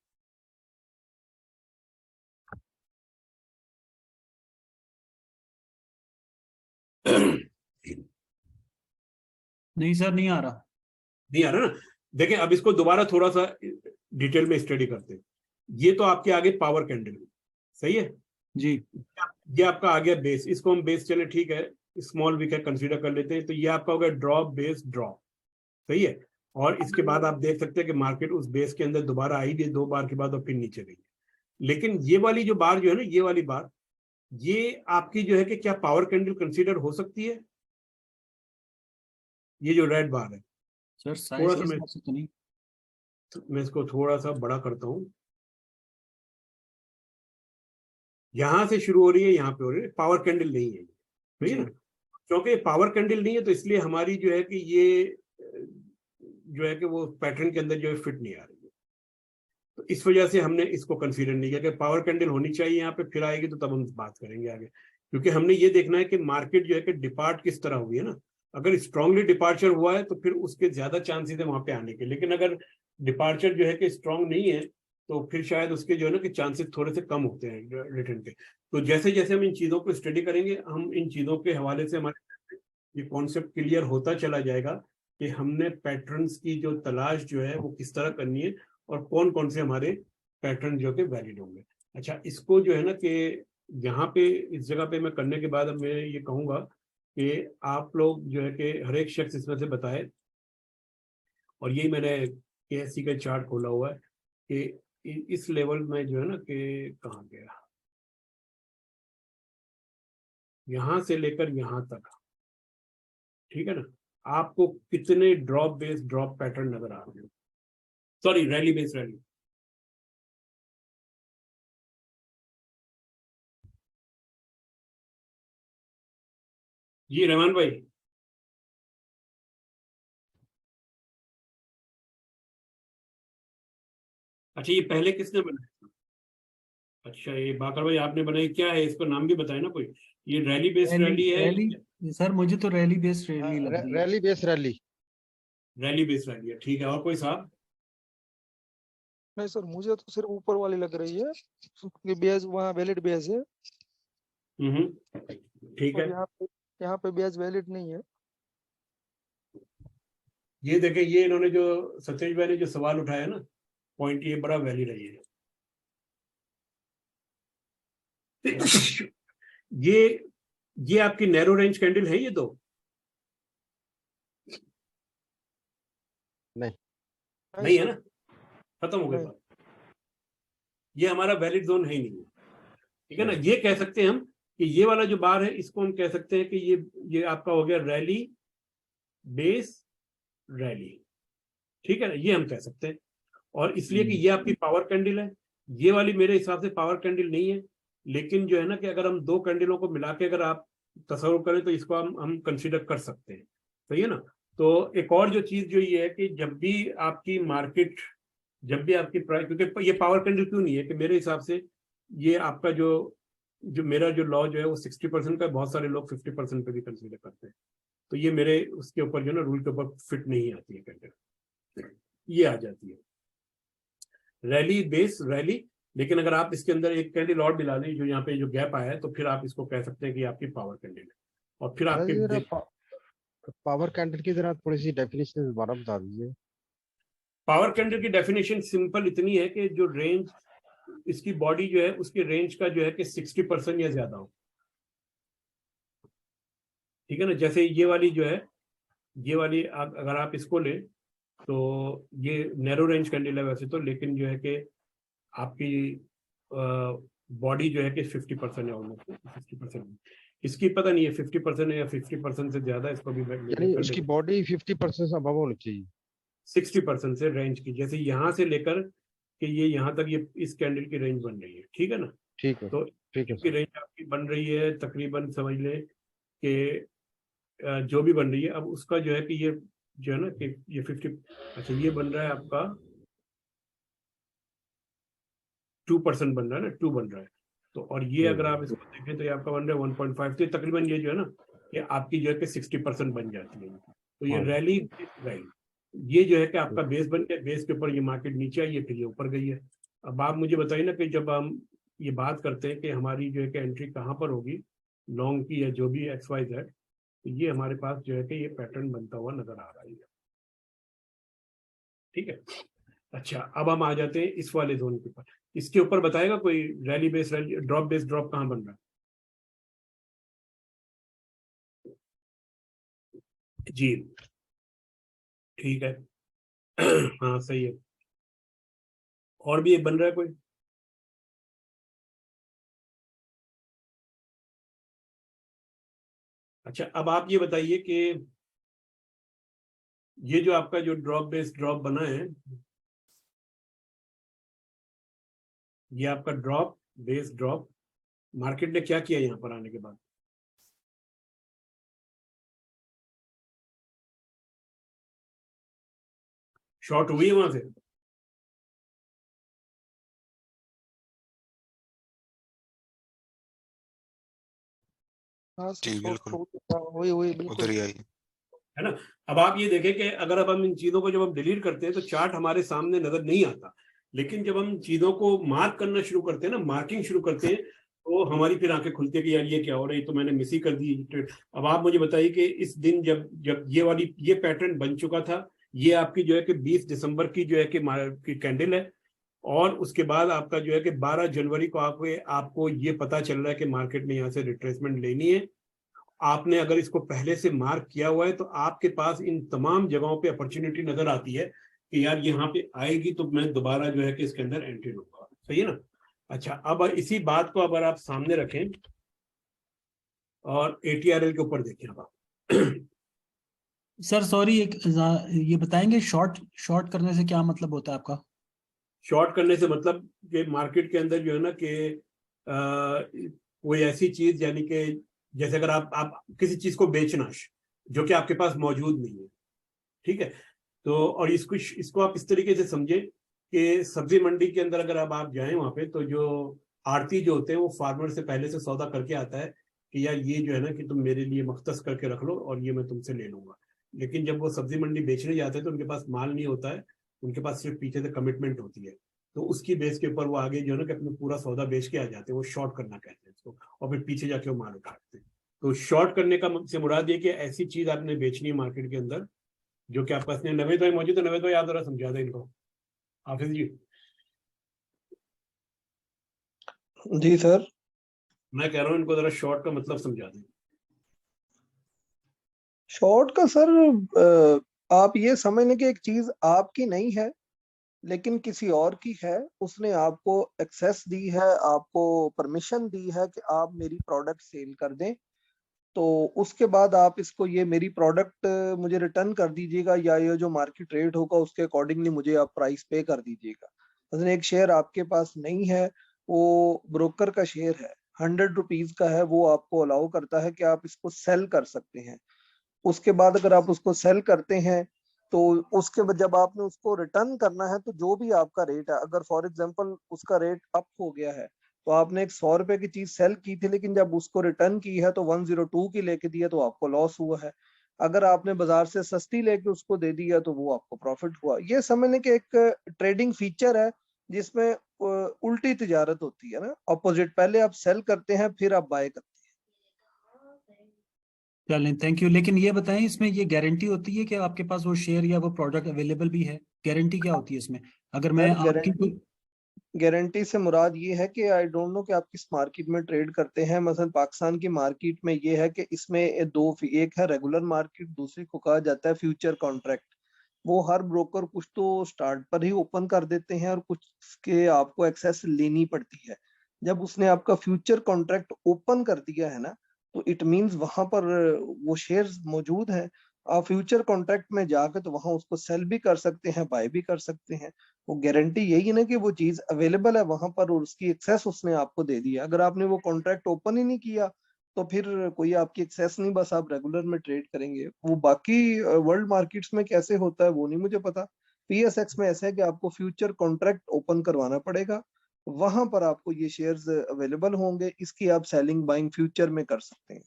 नहीं सर, नहीं आ रहा। नहीं आ रहा ना। देखें, अब इसको दोबारा थोड़ा सा डिटेल में स्टडी करते हैं। ये तो आपके आगे पावर कैंडल, सही है जी। ये आपका आ गया बेस, इसको हम बेस चले ठीक है, स्मॉल वीक कंसीडर कर लेते हैं। तो ये आपका हो गया ड्रॉप बेस ड्रॉप, सही है। और इसके बाद आप देख सकते हैं कि मार्केट उस बेस के अंदर दोबारा आई भी 2 बार के बाद और फिर नीचे गई। लेकिन ये वाली जो बार जो है ना, ये वाली बार, ये आपकी जो है कि क्या पावर कैंडल कंसीडर हो सकती है? ये जो रेड बार है, सर थोड़ा साइज सा के हिसाब से तो नहीं। मैं इसको थोड़ा सा बड़ा करता हूं। यहां से शुरू हो रही है, यहाँ पे हो रही है, पावर कैंडल नहीं है, ठीक है ना। क्योंकि पावर कैंडल नहीं है तो इसलिए हमारी जो है कि ये जो है कि वो पैटर्न के अंदर जो है फिट नहीं आ रही है। तो इस वजह से हमने इसको कंसीडर नहीं किया कि पावर कैंडल होनी चाहिए यहाँ पे, फिर आएगी तो तब हम बात करेंगे आगे। क्योंकि हमने ये देखना है कि मार्केट जो है कि डिपार्ट किस तरह हुई है ना। अगर स्ट्रांगली डिपार्चर हुआ है तो फिर उसके ज्यादा चांसेस है वहां पे आने के। लेकिन अगर डिपार्चर जो है कि स्ट्रांग नहीं है तो फिर शायद उसके जो है ना कि चांसेस थोड़े से कम होते हैं रिटर्न के। तो जैसे जैसे हम इन चीजों को स्टडी करेंगे, हम इन चीजों के हवाले से हमारे ये कॉन्सेप्ट क्लियर होता चला जाएगा कि हमने पैटर्न्स की जो तलाश जो है वो किस तरह करनी है और कौन कौन से हमारे पैटर्न जो कि वैलिड होंगे। अच्छा, इसको जो है ना कि यहाँ पे इस जगह पे मैं करने के बाद अब मैं ये कहूँगा कि आप लोग जो है कि हर एक शख्स इसमें से बताए, और यही मैंने KSC का चार्ट खोला हुआ है कि इस लेवल में जो है ना कि कहाँ गया, यहाँ से लेकर यहाँ तक, ठीक है ना, आपको कितने ड्रॉप बेस्ड ड्रॉप पैटर्न नजर आ रहे हैं, सॉरी रैली बेस्ड रैली। जी रहमान भाई, अच्छा ये पहले किसने बनाया? अच्छा ये बाकर भाई आपने बनाई, क्या है इसका नाम भी बताए ना कोई। ये रैली बेस्ड रैली रैली है? रैली सर, मुझे तो रैली बेस्ड रैली लग रही है। Rally base rally. Rally based rally है, ठीक है। और कोई साहब? नहीं सर, मुझे तो सिर्फ ऊपर वाली लग रही है क्योंकि बेस वहाँ वैलिड बेस है ठीक और है। यहाँ पे बेस वैलिड नहीं है। ये देखें, ये इन्होंने जो सतेज भाई ने जो सवाल उठाया ना, पॉइंट ये बड़ा वैलिड है ये आपकी नैरो रेंज कैंडल है ये दो? नहीं है ना, खत्म हो गई बात। ये हमारा वैलिड जोन है ही नहीं, ठीक है ना। ये कह सकते हैं हम कि ये वाला जो बार है इसको हम कह सकते हैं कि ये आपका हो गया रैली बेस रैली, ठीक है ना, ये हम कह सकते हैं। और इसलिए कि ये आपकी पावर कैंडल है, ये वाली मेरे हिसाब से पावर कैंडल नहीं है, लेकिन जो है ना कि अगर हम दो कैंडलों को मिला के अगर आप तस्वीर करें तो इसको हम कंसीडर कर सकते हैं, सही है ना। तो एक और जो चीज जो ये है कि जब भी आपकी मार्केट, जब भी आपकी प्राइस, क्योंकि ये पावर कैंडल क्यों नहीं है कि मेरे हिसाब से ये आपका जो मेरा जो लॉ जो है वो 60% का, बहुत सारे लोग 50% पे भी कंसीडर करते हैं, तो ये मेरे उसके ऊपर जो ना रूल के ऊपर फिट नहीं आती है कैंडल, ये आ जाती है रैली बेस रैली। लेकिन अगर आप इसके अंदर एक कैंडल और मिला लें, जो यहाँ पे जो गैप आया है, तो फिर आप इसको कह सकते हैं कि आपकी पावर कैंडल है। और फिर आपके पावर कैंडल की जरा थोड़ी सी डेफिनेशन दोबारा बता दीजिए। पावर कैंडल की डेफिनेशन सिंपल इतनी है कि जो रेंज इसकी बॉडी जो है उसकी रेंज का जो है कि 60% या ज्यादा हो, ठीक है ना। जैसे ये वाली जो है, ये वाली अगर आप इसको ले तो ये नैरो रेंज कैंडल है वैसे तो, लेकिन जो है कि आपकी बॉडी जो है कि 50% है, ऑलमोस्ट 50%। इसकी पता नहीं है 50% है या 50% से ज्यादा, इसको भी यानी उसकी बॉडी 50% से अबव होनी चाहिए, 60% से रेंज की, जैसे यहाँ से लेकर कि ये यहाँ तक ये इस कैंडल की रेंज बन रही है, ठीक है ना। ठीक है, तो ठीक है इसकी रेंज आपकी बन रही है तकरीबन, समझ लें कि जो भी बन रही है, अब उसका जो है कि ये जो है ना कि ये 50, अच्छा ये बन रहा है आपका 2% बन रहा है ना, 2 बन रहा है। तो और ये अगर आप इसको देखें तो ये आपका बन रहा है 1.5, तो तकरीबन ये जो है ना कि आपकी जो है कि 60% बन जाती है। तो ये रैली ये जो है कि आपका बेस बन गया, बेस के ऊपर ये मार्केट नीचे आई है, फिर ये ऊपर गई है। अब आप मुझे बताइए ना कि जब हम ये बात करते हैं कि हमारी जो है कि एंट्री कहाँ पर होगी लॉन्ग की या जो भी XYZ, तो ये हमारे पास जो है कि ये पैटर्न बनता हुआ नजर आ रहा है, ठीक है। अच्छा, अब हम आ जाते हैं इस वाले जोन के ऊपर। इसके ऊपर बताएगा कोई rally base rally, drop base drop कहाँ बन रहा है? जी ठीक है हाँ सही है। और भी एक बन रहा है कोई? अच्छा, अब आप ये बताइए कि ये जो आपका जो ड्रॉप बेस ड्रॉप बना है, ये आपका ड्रॉप बेस ड्रॉप, मार्केट ने क्या किया यहाँ पर आने के बाद? शॉर्ट हुई है वहां से? हाँ जी सर, बिल्कुल, वही उधर बिल्कुल ही आई। है ना। अब आप ये देखें कि अगर अब हम इन चीजों को जब हम डिलीट करते हैं तो चार्ट हमारे सामने नजर नहीं आता, लेकिन जब हम चीजों को मार्क करना शुरू करते हैं ना, मार्किंग शुरू करते हैं, तो हमारी फिर आंखें खुलती है कि यार ये क्या हो रहा है, तो मैंने मिस ही कर दी ट्रेड। अब आप मुझे बताइए कि इस दिन जब जब ये पैटर्न बन चुका था, ये आपकी जो है कि 20 दिसंबर की जो है कि कैंडल है, और उसके बाद आपका जो है कि 12 जनवरी को आपको ये पता चल रहा है कि मार्केट ने यहाँ से रिट्रेसमेंट लेनी है। आपने अगर इसको पहले से मार्क किया हुआ है तो आपके पास इन तमाम जगहों पे अपॉर्चुनिटी नजर आती है कि यार यहाँ पे आएगी तो मैं दोबारा जो है कि इसके अंदर एंट्री लूंगा, सही है ना। अच्छा, अब इसी बात को अगर आप सामने रखें और ATRL के ऊपर देखें अब आप सर सॉरी, एक ये बताएंगे शॉर्ट करने से क्या मतलब होता है आपका? शॉर्ट करने से मतलब कि मार्केट के अंदर जो है ना कि कोई ऐसी चीज, यानी कि जैसे अगर आप किसी चीज को बेचना जो कि आपके पास मौजूद नहीं है, ठीक है। तो और इसको आप इस तरीके से समझे कि सब्जी मंडी के अंदर अगर अब आप जाएं वहां पे, तो जो आड़ती जो होते हैं वो फार्मर से पहले से सौदा करके आता है कि यार ये जो है ना कि तुम मेरे लिए मख्तस करके रख लो और ये मैं तुमसे ले लूंगा। लेकिन जब वो सब्जी मंडी बेचने जाते हैं तो उनके पास माल नहीं होता है, उनके पास सिर्फ पीछे से कमिटमेंट होती है। तो उसकी बेस के ऊपर वो आगे जो है ना कि अपना पूरा सौदा बेच के आ जाते हैं, वो शॉर्ट करना कहते हैं इसको, और फिर पीछे जाके वो माल उठाते हैं। तो शॉर्ट करने का से मुराद ये कि ऐसी चीज आपने बेचनी है मार्केट के अंदर जो कि आपके पास नहीं। नवेद भाई मौजूद है, नवेद भाई आप जरा समझा दें इनको, हाफिज जी। जी सर। मैं कह रहा हूँ इनको जरा शॉर्ट का मतलब समझा दें। शॉर्ट का सर, आप ये समझ लें कि एक चीज आपकी नहीं है लेकिन किसी और की है, उसने आपको एक्सेस दी है, आपको परमिशन दी है कि आप मेरी प्रोडक्ट सेल कर दें, तो उसके बाद आप इसको ये मेरी प्रोडक्ट मुझे रिटर्न कर दीजिएगा, या ये जो मार्केट रेट होगा उसके अकॉर्डिंगली मुझे आप प्राइस पे कर दीजिएगा। मतलब एक शेयर आपके पास नहीं है, वो ब्रोकर का शेयर है, 100 रुपीज का है, वो आपको अलाउ करता है कि आप इसको सेल कर सकते हैं। उसके बाद अगर आप उसको सेल करते हैं तो उसके बाद जब आपने उसको रिटर्न करना है तो जो भी आपका रेट है, अगर फॉर एग्जांपल उसका रेट अप हो गया है तो आपने एक 100 रुपए की चीज सेल की थी, लेकिन जब उसको रिटर्न की है तो 102 की लेके दिया तो आपको लॉस हुआ है। अगर आपने बाजार से सस्ती लेके उसको दे दिया तो वो आपको प्रॉफिट हुआ। ये समझने के एक ट्रेडिंग फीचर है जिसमें उल्टी तिजारत होती है ना, ऑपोजिट, पहले आप सेल करते हैं फिर आप बाय करते चलें, थैंक यू। लेकिन ये बताएं, इसमें ये गारंटी होती है कि आपके पास वो शेयर या वो प्रोडक्ट अवेलेबल भी है? गारंटी क्या होती है इसमें? अगर मैं हैं। आपकी गारंटी से मुराद ये है कि आई डोंट नो कि आप किस मार्केट में ट्रेड करते हैं। मसलन पाकिस्तान की मार्केट में ये है कि इसमें एक है रेगुलर मार्केट, दूसरी को कहा जाता है फ्यूचर कॉन्ट्रैक्ट। वो हर ब्रोकर कुछ तो स्टार्ट पर ही ओपन कर देते हैं और कुछ के आपको एक्सेस लेनी पड़ती है। जब उसने आपका फ्यूचर कॉन्ट्रैक्ट ओपन कर दिया है ना, तो इट मींस वहां पर वो शेयर्स मौजूद हैं। आप फ्यूचर कॉन्ट्रैक्ट में जाकर तो वहां उसको सेल भी कर सकते हैं, बाय भी कर सकते हैं। वो गारंटी यही है ना कि वो चीज अवेलेबल है वहां पर और उसकी एक्सेस उसने आपको दे दिया। अगर आपने वो कॉन्ट्रैक्ट ओपन ही नहीं किया तो फिर कोई आपकी एक्सेस नहीं, बस आप रेगुलर में ट्रेड करेंगे। वो बाकी वर्ल्ड मार्केट्स में कैसे होता है वो नहीं मुझे पता। पीएसएक्स में ऐसा है कि आपको फ्यूचर कॉन्ट्रैक्ट ओपन करवाना पड़ेगा, वहां पर आपको ये शेयर्स अवेलेबल होंगे, इसकी आप सेलिंग बाइंग फ्यूचर में कर सकते हैं।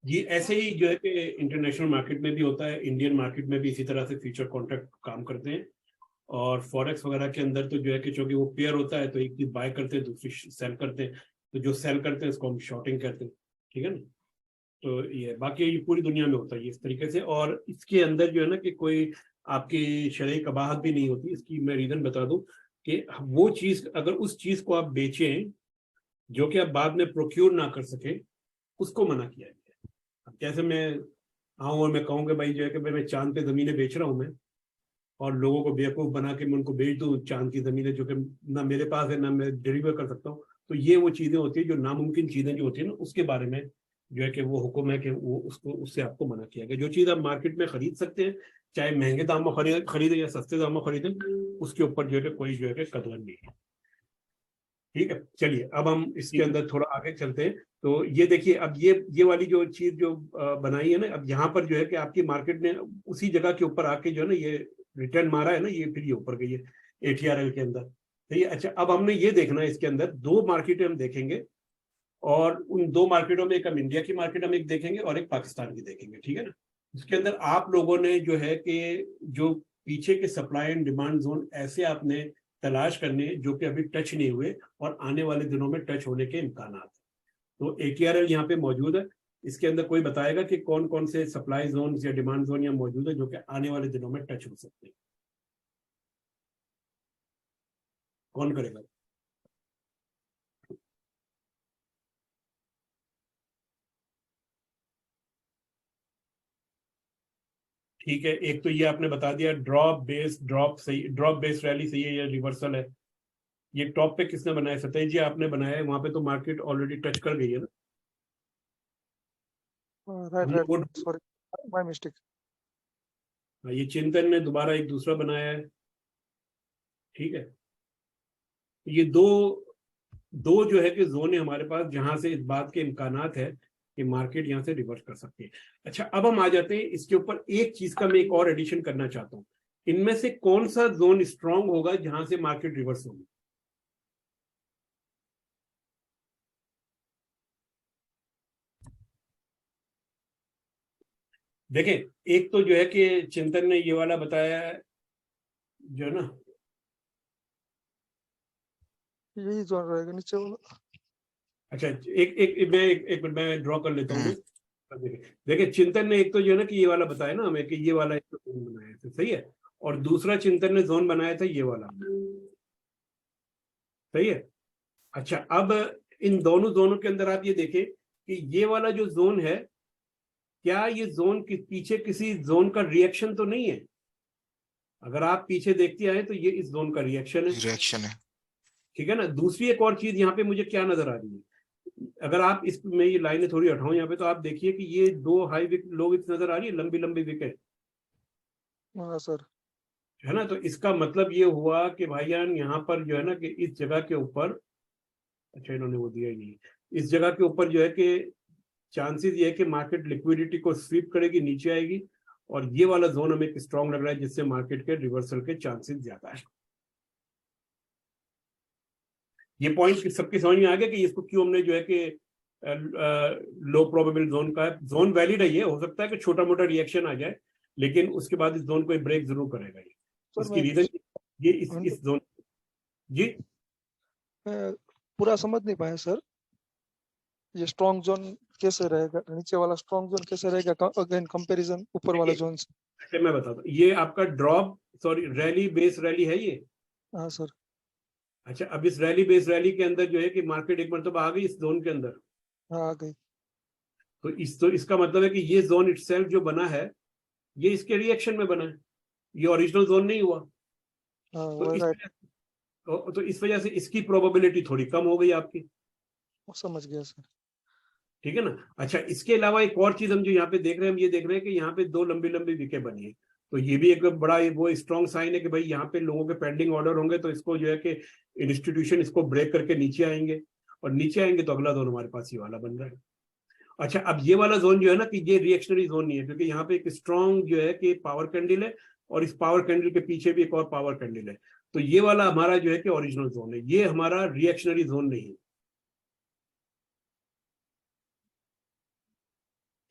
जी ऐसे ही जो है कि इंटरनेशनल मार्केट में भी होता है, इंडियन मार्केट में भी इसी तरह से फ्यूचर कॉन्ट्रैक्ट काम करते हैं। और फॉरेक्स वगैरह के अंदर तो जो है कि चूंकि वो पेयर होता है तो एक चीज बाय करते हैं दूसरी सेल करते हैं, तो जो सेल करते हैं इसको हम शॉर्टिंग कहते हैं। ठीक है ना। तो ये बाकी ये पूरी दुनिया में होता है इस तरीके से। और इसके अंदर जो है ना कि कोई आपकी शरई कबाहत भी नहीं होती। इसकी मैं रीजन बता दूं कि वो चीज, अगर उस चीज को आप बेचें जो कि आप बाद में प्रोक्योर ना कर सके, उसको मना किया गया है। अब जैसे मैं आऊँ और मैं कहूँ कि भाई जो है कि भाई मैं चांद पे जमीनें बेच रहा हूँ मैं, और लोगों को बेवकूफ बना के मैं उनको बेच दूं चांद की जमीनें जो कि ना मेरे पास है ना मैं डिलीवर कर सकता हूँ, तो ये वो चीजें होती है जो नामुमकिन चीजें जो होती है ना, उसके बारे में जो है कि वो हुक्म है कि वो उसको उससे आपको मना किया गया। जो चीज आप मार्केट में खरीद सकते हैं, चाहे महंगे दाम में खरीदें या सस्ते दाम में खरीदें, उसके ऊपर जो है कि कोई जो है कि कदर नहीं है। ठीक है, चलिए अब हम इसके अंदर थोड़ा आगे चलते हैं। तो ये देखिए, अब ये वाली जो चीज जो बनाई है ना, अब यहाँ पर जो है कि आपकी मार्केट ने उसी जगह के ऊपर आके जो है ना ये रिटर्न मारा है ना, ये फिर ये ऊपर गई है एटीआरएल के अंदर। तो ये अच्छा, अब हमने ये देखना है, इसके अंदर दो मार्केटें हम देखेंगे, और उन दो मार्केटों में एक हम इंडिया की मार्केट हम एक देखेंगे और एक पाकिस्तान की देखेंगे। ठीक है ना। इसके अंदर आप लोगों ने जो है कि जो पीछे के सप्लाई एंड डिमांड जोन ऐसे आपने तलाश करने जो कि अभी टच नहीं हुए और आने वाले दिनों में टच होने के इम्कान हैं। तो एटीआरएल यहाँ पे मौजूद है। इसके अंदर कोई बताएगा कि कौन कौन से सप्लाई जोन या डिमांड जोन यहाँ मौजूद है जो कि आने वाले दिनों में टच हो सकते हैं? कौन करेगा? ठीक है, एक तो ये आपने बता दिया ड्रॉप सही, ड्रॉप बेस्ड रैली सही है या रिवर्सल है। ये टॉप पे किसने बनाया? सतेज जी आपने बनाया है, वहां पे तो मार्केट ऑलरेडी टच कर गई है ना। राइट हमने वो राइट, सॉरी माय मिस्टेक। ये चिंतन ने दोबारा एक दूसरा बनाया है। ठीक है, ये दो दो जो है कि जोन है हमारे पास जहां से इस बात के इम्कानात है कि मार्केट यहाँ से रिवर्स कर सकती है। अच्छा, अब हम आ जाते हैं इसके ऊपर, एक चीज का मैं एक और एडिशन करना चाहता हूँ। इनमें से कौन सा जोन स्ट्रांग होगा जहां से मार्केट रिवर्स होगी? देखें, एक तो जो है कि चिंतन ने ये वाला बताया है जो है ना, यही जोन रहेगा नीचे वाला। अच्छा एक मिनट मैं ड्रॉ कर लेता हूँ। देखिए चिंतन ने एक तो जो है ना कि ये वाला बताया ना हमें कि ये वाला एक तो जोन बनाया था, सही है। और दूसरा चिंतन ने जोन बनाया था ये वाला, सही है। अच्छा, अब इन दोनों जोनों के अंदर आप ये देखें कि ये वाला जो जोन है, क्या ये जोन के पीछे किसी जोन का रिएक्शन तो नहीं है? अगर आप पीछे देखते आए तो ये इस जोन का रिएक्शन है। रिएक्शन है। ठीक है ना। दूसरी एक और चीज यहाँ पे मुझे क्या नजर आ रही है अगर आप इसमें ये लाइनें थोड़ी हटाओ यहाँ पे, तो आप देखिए कि ये दो हाई विकेट लो विकेट नजर आ रही है, लंबी लंबी विकेट, हाँ सर। है ना। तो इसका मतलब ये हुआ कि भाईजान यहाँ पर जो है ना कि इस जगह के ऊपर, अच्छा इन्होंने वो दिया ही नहीं, इस जगह के ऊपर जो है कि चांसेस ये है कि मार्केट लिक्विडिटी को स्वीप करेगी, नीचे आएगी, और ये वाला जोन हमें स्ट्रॉन्ग लग रहा है, जिससे मार्केट के रिवर्सल के चांसेस ज्यादा है। ये पॉइंट सबकी समझ में आ गया कि इसको क्यों हमने जो है कि लो प्रोबेबल जोन का है। जोन वैलिड है, ये हो सकता है कि छोटा मोटा रिएक्शन आ जाए, लेकिन उसके बाद इस जोन को ब्रेक जरूर करेगा ये। इसकी रीजन ये इस जोन, जी मैं पूरा समझ नहीं पाया सर, ये स्ट्रॉन्ग जोन कैसे रहेगा, नीचे वाला स्ट्रॉन्ग जोन कैसे रहेगा अगेन कंपैरिजन ऊपर वाला जोन से? मैं बताता हूँ, ये आपका drop sorry rally base rally है ये। हाँ सर। अच्छा, अब इस रैली बेस रैली के अंदर जो है कि मार्केट एक मरतबा आ गई इस जोन के अंदर, हाँ आ गई। तो इसका मतलब है कि ये जोन इटसेल्फ जो बना है, ये इसके रिएक्शन में बना है, ये ओरिजिनल जोन नहीं हुआ। हाँ तो इस वजह से इसकी प्रोबेबिलिटी थोड़ी कम हो गई आपकी, समझ गया सर। ठीक है ना। अच्छा, इसके अलावा एक और चीज हम जो यहाँ पे देख रहे हैं, हम ये देख रहे हैं कि यहाँ पे दो लंबी लंबी विकेट बनी है, तो ये भी एक बड़ा वो स्ट्रॉन्ग साइन है कि भाई यहाँ पे लोगों के पेंडिंग ऑर्डर होंगे, तो इसको जो है कि इंस्टीट्यूशन इसको ब्रेक करके नीचे आएंगे, और नीचे आएंगे तो अगला जोन हमारे पास ये वाला बन रहा है। अच्छा, अब ये वाला जोन जो है ना कि ये रिएक्शनरी जोन नहीं है, क्योंकि यहाँ पे एक स्ट्रॉन्ग जो है कि पावर कैंडल है, और इस पावर कैंडल के पीछे भी एक और पावर कैंडल है, तो ये वाला हमारा जो है कि ओरिजिनल जोन है, ये हमारा रिएक्शनरी जोन नहीं है,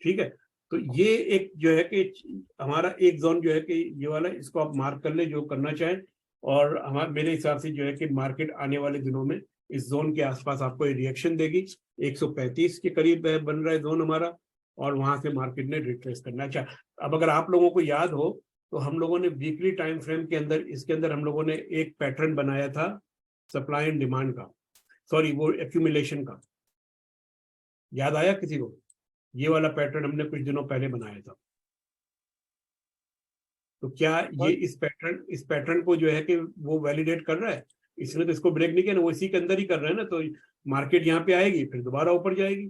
ठीक है। तो ये एक जो है कि हमारा एक जोन जो है कि ये वाला, इसको आप मार्क कर ले जो करना चाहें, और हमारे मेरे हिसाब से जो है कि मार्केट आने वाले दिनों में इस जोन के आसपास आपको ये रिएक्शन देगी। 135 के करीब बन रहा है जोन हमारा, और वहां से मार्केट ने रिट्रेस करना। अच्छा, अब अगर आप लोगों को याद हो तो हम लोगों ने वीकली टाइम फ्रेम के अंदर, इसके अंदर हम लोगों ने एक पैटर्न बनाया था सप्लाई एंड डिमांड का, सॉरी वो एक्यूमुलेशन का, याद आया किसी को? ये वाला पैटर्न हमने कुछ दिनों पहले बनाया था। तो क्या ये इस पैटर्न को जो है कि वो वैलिडेट कर रहा है? इसने तो इसको ब्रेक नहीं किया ना, वो इसी के अंदर ही कर रहा है ना, तो मार्केट यहाँ पे आएगी फिर दोबारा ऊपर जाएगी।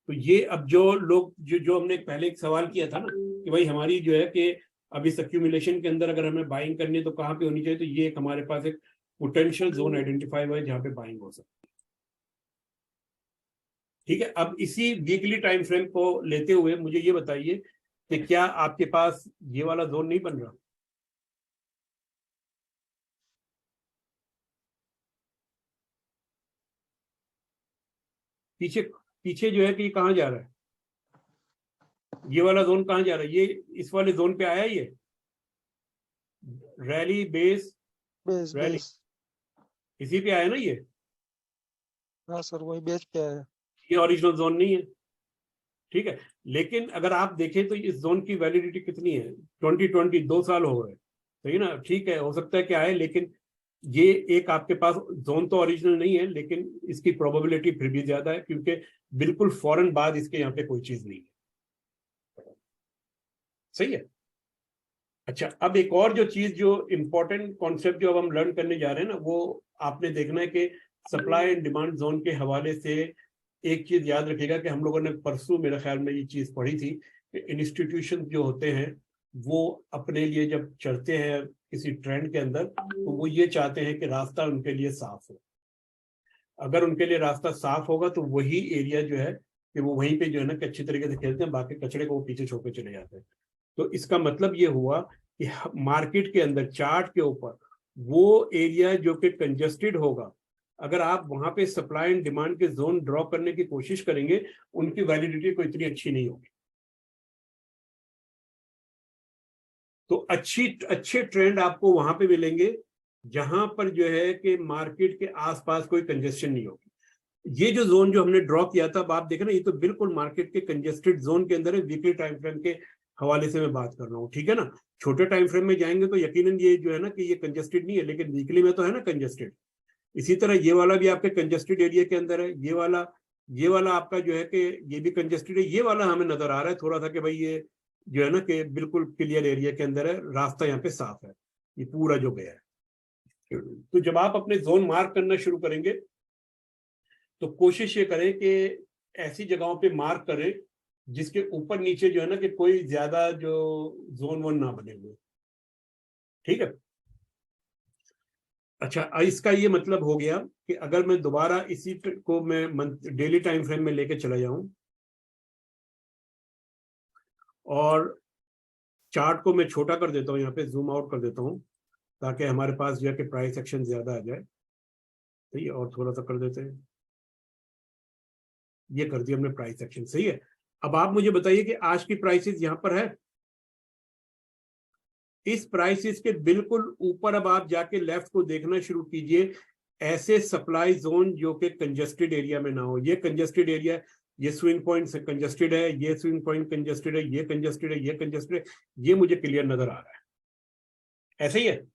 तो ये अब जो लोग जो हमने पहले एक सवाल किया था ना कि भाई हमारी जो है कि अब इस एक्यूमुलेशन के अंदर अगर हमें बाइंग करनी है तो कहाँ पे होनी चाहिए, तो ये एक हमारे पास एक पोटेंशियल जोन आइडेंटिफाई हुआ है जहाँ पे बाइंग हो सकती है, ठीक है। अब इसी वीकली टाइम फ्रेम को लेते हुए मुझे ये बताइए कि क्या आपके पास ये वाला जोन नहीं बन रहा? पीछे पीछे जो है कि ये कहाँ जा रहा है, ये वाला जोन कहाँ जा रहा है? ये इस वाले जोन पे आया, ये रैली बेस रैली इसी पे आया ना ये? हाँ सर वही बेस पे आया। ये ओरिजिनल जोन नहीं है, ठीक है। लेकिन अगर आप देखें तो इस जोन की वैलिडिटी कितनी है? 2020, 2 साल हो गए, सही ना, ठीक है, हो सकता है कि आए, लेकिन ये एक आपके पास जोन तो ओरिजिनल नहीं है, लेकिन इसकी प्रोबेबिलिटी फिर भी ज्यादा है, क्योंकि बिल्कुल फौरन बाद इसके यहाँ पे कोई चीज नहीं है, सही है। अच्छा, अब एक और जो चीज, जो इंपॉर्टेंट कॉन्सेप्ट जो अब हम लर्न करने जा रहे हैं ना, वो आपने देखना है कि सप्लाई एंड डिमांड जोन के हवाले से एक चीज याद रखिएगा कि हम लोगों ने परसों मेरे ख्याल में ये चीज पढ़ी थी कि इंस्टीट्यूशन जो होते हैं वो अपने लिए जब चलते हैं किसी ट्रेंड के अंदर, तो वो ये चाहते हैं कि रास्ता उनके लिए साफ हो। अगर उनके लिए रास्ता साफ होगा तो वही एरिया जो है कि वो वहीं पे जो है ना कि अच्छी तरीके से खेलते हैं, बाकी कचड़े को वो पीछे छोड़ के चले जाते हैं। तो इसका मतलब ये हुआ कि मार्केट के अंदर चार्ट के ऊपर वो एरिया जो कि कंजस्टेड होगा, अगर आप वहां पे सप्लाई एंड डिमांड के जोन ड्रॉ करने की कोशिश करेंगे, उनकी वैलिडिटी को इतनी अच्छी नहीं होगी। तो अच्छे ट्रेंड आपको वहां पे मिलेंगे जहां पर जो है कि मार्केट के आसपास कोई कंजेस्शन नहीं होगी। ये जो जोन जो हमने ड्रॉ किया था, अब आप देखें ना, ये तो बिल्कुल मार्केट के कंजेस्टेड जोन के अंदर है। वीकली टाइम फ्रेम के हवाले से मैं बात कर रहा हूँ, ठीक है ना। छोटे टाइम फ्रेम में जाएंगे तो यकीनन ये जो है ना कि ये कंजेस्टेड नहीं है, लेकिन वीकली में तो है ना कंजेस्टेड। इसी तरह ये वाला भी आपके कंजेस्टेड एरिया के अंदर है, ये वाला आपका जो है कि ये भी कंजेस्टेड है। ये वाला हमें नजर आ रहा है थोड़ा सा कि भाई ये जो है ना कि बिल्कुल क्लियर एरिया के अंदर है, रास्ता यहाँ पे साफ है, ये पूरा जो गया है। तो जब आप अपने जोन मार्क करना शुरू करेंगे तो कोशिश ये करें कि ऐसी जगहों पे मार्क करें जिसके ऊपर नीचे जो है ना कि कोई ज्यादा जो जोन वोन ना बने हुए। ठीक है, अच्छा इसका ये मतलब हो गया कि अगर मैं दोबारा इसी को मैं डेली टाइम फ्रेम में लेके चला जाऊं और चार्ट को मैं छोटा कर देता हूं, यहाँ पे जूम आउट कर देता हूं ताकि हमारे पास जो है कि प्राइस एक्शन ज्यादा आ जाए। सही है, और थोड़ा सा कर देते हैं, ये कर दिया हमने प्राइस एक्शन। सही है, अब आप मुझे बताइए कि आज की प्राइसेस यहां पर है, इस प्राइसेस के बिल्कुल ऊपर अब आप जाके लेफ्ट को देखना शुरू कीजिए, ऐसे सप्लाई जोन जो कि कंजेस्टेड एरिया में ना हो। ये कंजेस्टेड एरिया, ये स्विंग पॉइंट से कंजेस्टेड है, ये स्विंग पॉइंट कंजेस्टेड है, ये कंजेस्टेड है, ये कंजेस्टेड है, ये मुझे क्लियर नजर आ रहा है। ऐसे ही है,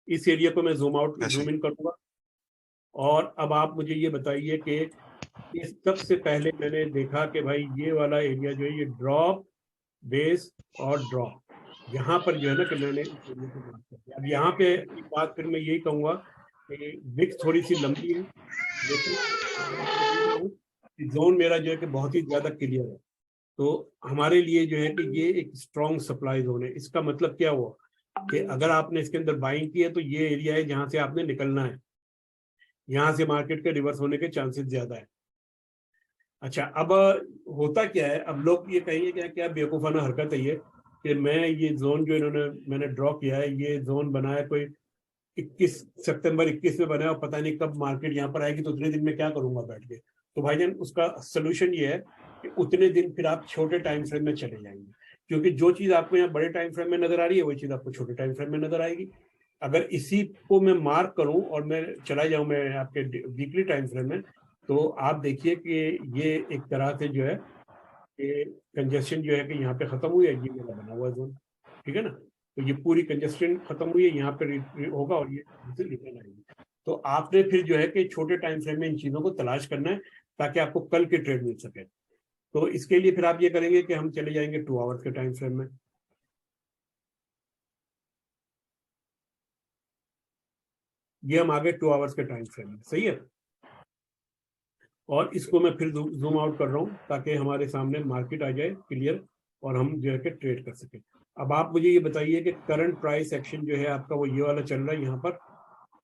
इस एरिया को मैं जूम आउट जूम इन करूंगा। और अब आप मुझे ये बताइए कि इस सबसे पहले मैंने देखा कि भाई ये वाला एरिया जो है ये ड्रॉप, बेस और ड्रॉप, यहाँ पर जो है ना कि मैंने अब यहाँ पे एक बात फिर मैं यही कहूंगा कि विक्स थोड़ी सी लंबी है, लेकिन जोन मेरा जो है कि बहुत ही ज्यादा क्लियर है। तो हमारे लिए जो है कि ये एक स्ट्रॉन्ग सप्लाई जोन है। इसका मतलब क्या हुआ कि अगर आपने इसके अंदर बाइंग की है तो ये एरिया है जहां से आपने निकलना है, यहां से मार्केट के रिवर्स होने के चांसेस ज्यादा है। अच्छा, अब होता क्या है, अब लोग ये कहेंगे क्या क्या बेवकूफाना हरकत है ये कि मैं ये जोन जो मैंने ड्रॉ किया है, ये जोन बनाया कोई 21 सितंबर 21 में बनाया और पता नहीं कब मार्केट यहाँ पर आएगी, तो उतने दिन में क्या करूंगा बैठ के। तो भाईजान उसका सोल्यूशन ये है कि उतने दिन फिर आप छोटे टाइम फ्रेम में चले जाएंगे, क्योंकि जो चीज आपको यहाँ बड़े टाइम फ्रेम में नजर आ रही है वही चीज आपको छोटे टाइम फ्रेम में नजर आएगी। अगर इसी को मैं मार्क करूं और मैं चला जाऊं मैं आपके वीकली टाइम फ्रेम में, तो आप देखिए कि ये एक तरह से जो है कि कंजेशन जो है कि यहाँ पे खत्म हुई है, ये मेरा बना हुआ जोन। ठीक है ना, तो ये पूरी कंजेशन खत्म हुई है, यहाँ पे होगा और ये रिटर्न आएगी। तो आपने फिर जो है कि छोटे टाइम फ्रेम में इन चीजों को तलाश करना है ताकि आपको कल के ट्रेड मिल सके। तो इसके लिए फिर आप ये करेंगे कि हम चले जाएंगे 2 आवर्स के टाइम फ्रेम में। ये हम आगे 2 आवर्स के टाइम फ्रेम में। सही है, और इसको मैं फिर जूम आउट कर रहा हूँ ताकि हमारे सामने मार्केट आ जाए क्लियर और हम जो है कि ट्रेड कर सके। अब आप मुझे ये बताइए कि करंट प्राइस एक्शन जो है आपका वो ये वाला चल रहा है, यहाँ पर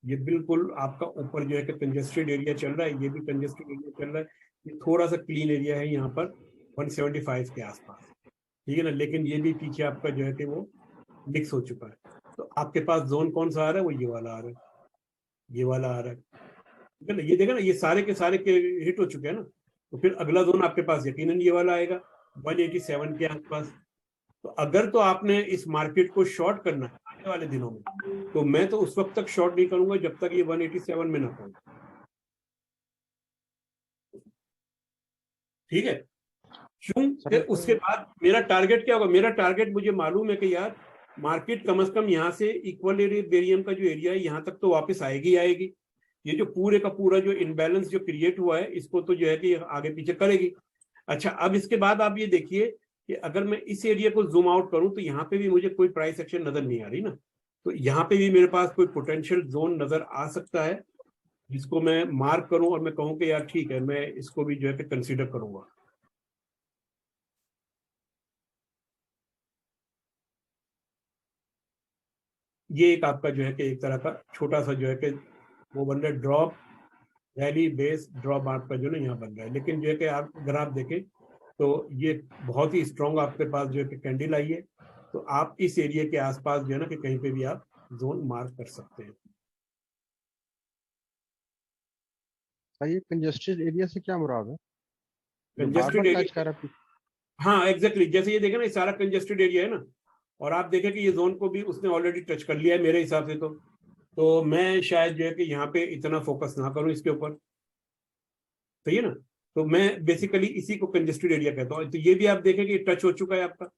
ये बिल्कुल आपका ऊपर जो है कि कंजेस्टेड एरिया चल रहा है, ये भी कंजेस्टेड एरिया चल रहा है, ये थोड़ा सा क्लीन एरिया है यहाँ पर 175 के आसपास। ठीक है ना, लेकिन ये भी पीछे आपका जो है कि वो मिक्स हो चुका है। तो आपके पास जोन कौन सा आ रहा है, वो ये वाला आ रहा है, ये वाला आ रहा है। ठीक है ना, ये देखा ना, ये सारे के सारे के हिट हो चुके हैं ना। तो फिर अगला जोन आपके पास यकीनन ये वाला आएगा 187 के आसपास। तो अगर तो आपने इस मार्केट को शॉर्ट करना है आने वाले दिनों में, तो मैं तो उस वक्त तक शॉर्ट नहीं करूंगा जब तक ये 187 में ना पहुंचे। ठीक है, क्यों? फिर उसके बाद मेरा टारगेट क्या होगा, मेरा टारगेट मुझे मालूम है कि यार मार्केट कम से कम यहाँ से इक्विलिब्रियम का जो एरिया है यहाँ तक तो वापस आएगी आएगी। ये जो पूरे का पूरा जो इनबैलेंस जो क्रिएट हुआ है इसको तो जो है कि आगे पीछे करेगी। अच्छा, अब इसके बाद आप ये देखिए कि अगर मैं इस एरिया को जूम आउट करूं तो यहाँ पे भी मुझे कोई प्राइस एक्शन नजर नहीं आ रही ना, तो यहाँ पे भी मेरे पास कोई पोटेंशियल जोन नजर आ सकता है जिसको मैं मार्क करूं और मैं कहूं कि यार ठीक है मैं इसको भी जो है कि कंसीडर करूंगा। ये एक आपका जो है कि एक तरह का छोटा सा जो है कि वो बन रहा है ड्रॉप रैली बेस ड्रॉप आपका जो ना यहाँ बन रहा है। लेकिन जो है कि आप अगर आप देखें तो ये बहुत ही स्ट्रॉन्ग आपके पास जो है कि कैंडल आई है, तो आप इस एरिया के आसपास जो है ना कि कहीं पे भी आप जोन मार्क कर सकते हैं। ये कंजेस्टेड एरिया से क्या मुराद है? कंजेस्टेड एरिया, हाँ एग्जैक्टली, जैसे ये देखें ना ये सारा कंजेस्टेड एरिया है ना, और आप देखें कि ये जोन को भी उसने ऑलरेडी टच कर लिया है मेरे हिसाब से। तो मैं शायद जो है कि यहाँ पे इतना फोकस ना करूं इसके ऊपर। सही है ना, तो मैं बेसिकली इसी को कंजेस्टेड एरिया कहता हूँ। तो ये भी आप देखें कि टच हो चुका है आपका,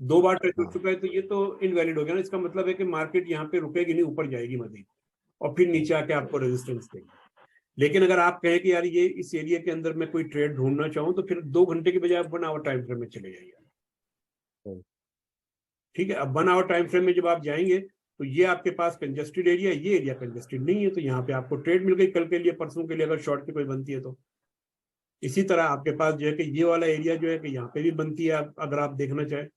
2 बार टच हो चुका है, तो ये तो इनवैलिड हो गया ना। इसका मतलब है कि मार्केट यहाँ पे रुकेगी नहीं, ऊपर जाएगी मजीद और फिर नीचे आके आपको रेजिस्टेंस देगी। लेकिन अगर आप कहें कि यार ये इस एरिया के अंदर मैं कोई ट्रेड ढूंढना चाहूँ तो फिर 2 घंटे की बजाय आप 1 आवर टाइम फ्रेम में चले जाइए। ठीक है, अब 1 आवर टाइम फ्रेम में जब आप जाएंगे तो ये आपके पास कंजेस्टेड एरिया, ये एरिया कंजेस्टेड नहीं है, तो यहाँ पे आपको ट्रेड मिल गई कल के लिए, परसों के लिए, अगर शॉर्ट की कोई बनती है तो। इसी तरह आपके पास जो है कि ये वाला एरिया जो है कि यहाँ पे भी बनती है, अगर आप देखना चाहें,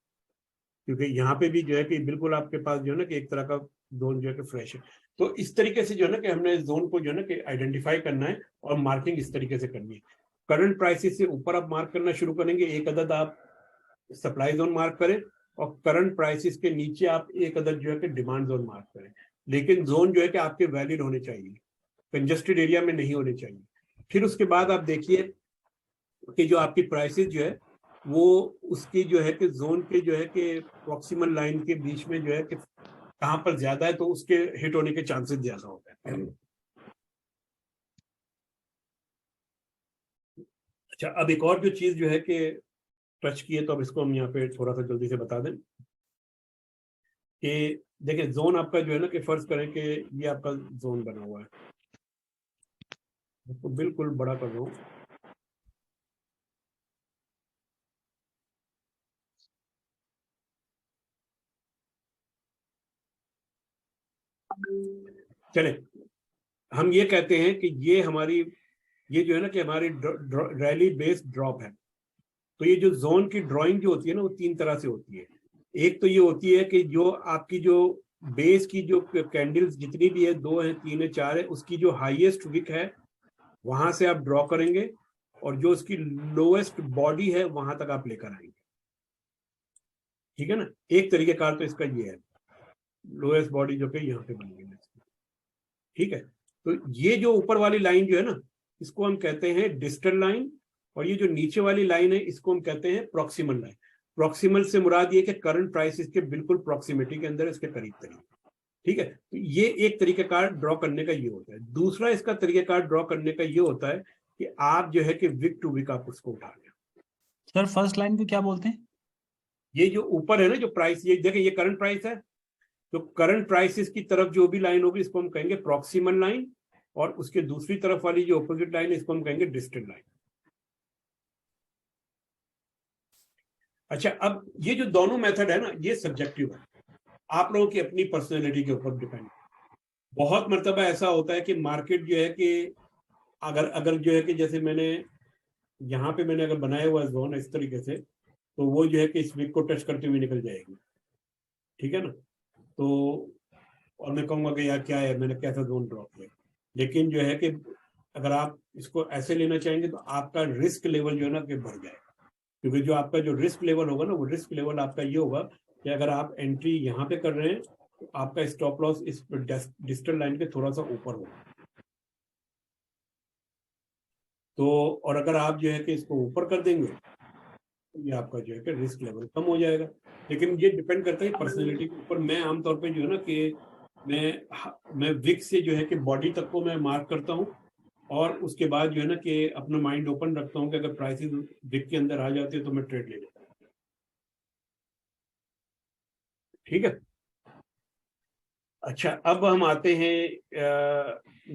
क्योंकि यहाँ पे भी जो है कि बिल्कुल आपके पास जो है ना कि एक तरह का जोन जो है कि फ्रेश है। तो इस तरीके से जो है ना कि हमने जोन को जो है ना कि आइडेंटिफाई करना है और मार्किंग इस तरीके से करनी है। करंट प्राइसेस से ऊपर आप मार्क करना शुरू करेंगे, एक अदद आप सप्लाई जोन मार्क करें, और करंट प्राइसेस के नीचे आप एक अदद जो है कि डिमांड जोन मार्क करें। लेकिन जोन जो है कि आपके वैलिड होने चाहिए, कंजेस्टेड एरिया में नहीं होने चाहिए। फिर उसके बाद आप देखिए कि जो आपकी प्राइसेस जो है वो उसकी जो है कि जोन के जो है कि प्रॉक्सिमल लाइन के बीच में जो है कि कहां पर ज्यादा है, तो उसके हिट होने के चांसेस ज्यादा होते हैं। अच्छा, अब एक और जो चीज जो है कि टच की है, तो अब इसको हम यहाँ पे थोड़ा सा जल्दी से बता दें कि देखिए जोन आपका जो है ना कि फर्ज करें कि ये आपका जोन बना हुआ है, इसको बिल्कुल बड़ा कर रहा हूँ। चले, हम ये कहते हैं कि ये हमारी, ये जो है ना कि हमारी रैली बेस्ड ड्रॉप है। तो ये जो जोन की ड्राइंग जो होती है ना, वो तीन तरह से होती है। एक तो ये होती है कि जो आपकी जो बेस की जो कैंडल्स जितनी भी है, 2 है, 3 है, 4 है, उसकी जो हाईएस्ट विक है वहां से आप ड्रॉ करेंगे, और जो उसकी लोएस्ट बॉडी है वहां तक आप लेकर आएंगे। ठीक है ना, एक तरीके कार तो इसका ये है, लोएस्ट बॉडी जो कि यहाँ पे बनेगी। ठीक है, तो ये जो ऊपर वाली लाइन जो है ना, इसको हम कहते हैं डिस्टल लाइन, और ये जो नीचे वाली लाइन है इसको हम कहते हैं प्रॉक्सिमल लाइन। प्रॉक्सिमल से मुराद ये कि करंट प्राइस इसके बिल्कुल प्रॉक्सिमिटी के अंदर, इसके करीब करीब। ठीक है, तो ये एक तरीकेकार ड्रॉ करने का ये होता है। दूसरा इसका तरीकेकार ड्रॉ करने का ये होता है कि आप जो है कि विक टू विक आप उसको उठा लें। सर फर्स्ट लाइन को क्या बोलते हैं? ये जो ऊपर है ना जो प्राइस, ये देखिए ये करंट प्राइस है, तो करंट प्राइसेस की तरफ जो भी लाइन होगी इसको हम कहेंगे प्रॉक्सिमल लाइन, और उसके दूसरी तरफ वाली जो अपोजिट लाइन है इसको हम कहेंगे डिस्टल लाइन। अच्छा, अब ये जो दोनों मेथड है ना, ये सब्जेक्टिव है, आप लोगों की अपनी पर्सनैलिटी के ऊपर डिपेंड। बहुत मर्तबा ऐसा होता है कि मार्केट जो है कि अगर अगर जो है कि जैसे मैंने यहाँ पे मैंने अगर बनाया हुआ जोन इस तरीके से, तो वो जो है कि इस विक को टच करते हुए निकल जाएगी। ठीक है ना, तो और मैं कहूँगा कि यार क्या है, मैंने कैसा जोन ड्रॉ किया। लेकिन जो है कि अगर आप इसको ऐसे लेना चाहेंगे तो आपका रिस्क लेवल जो है ना कि बढ़ जाएगा, क्योंकि जो आपका जो रिस्क लेवल होगा ना, वो रिस्क लेवल आपका ये होगा कि अगर आप एंट्री यहाँ पे कर रहे हैं तो आपका स्टॉप लॉस इस डिस्टल लाइन के थोड़ा सा ऊपर होगा। तो और अगर आप जो है कि इसको ऊपर कर देंगे तो ये आपका जो है कि रिस्क लेवल कम हो जाएगा। लेकिन ये डिपेंड करता है पर्सनैलिटी के ऊपर। मैं आमतौर पे जो है ना कि मैं विक से जो है कि बॉडी तक को मैं मार्क करता हूँ, और उसके बाद जो है ना कि अपना माइंड ओपन रखता हूँ कि अगर प्राइसेस विक के अंदर आ जाती है तो मैं ट्रेड ले लेता हूँ। ठीक है, अच्छा अब हम आते हैं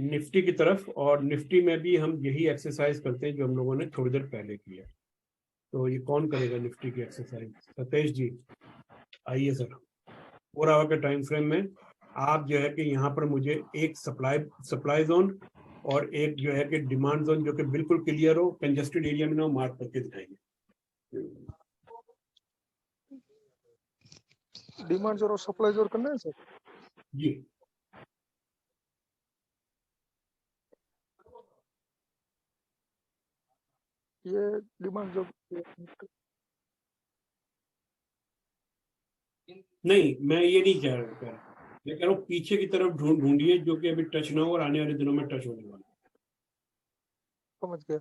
निफ्टी की तरफ, और निफ्टी में भी हम यही एक्सरसाइज करते हैं जो हम लोगों ने थोड़ी देर पहले किया। तो ये कौन करेगा निफ्टी की एक्सरसाइज? सतेश जी आइए सर। 4 आवर के टाइम फ्रेम में आप जो है कि यहाँ पर मुझे एक सप्लाई जोन और एक जो है कि डिमांड जोन जो कि बिल्कुल क्लियर हो, कंजेस्टेड एरिया में ना हो, मार्क करके दिखाएंगे। डिमांड जोर और सप्लाई जोर करना है सर? जी, ये डिमांड जोर नहीं मैं ये नहीं कह रहा, मैं कह रहा हूँ पीछे की तरफ ढूंढिए जो कि अभी टच ना हो और आने वाले दिनों में टच होने वाला। समझ गया।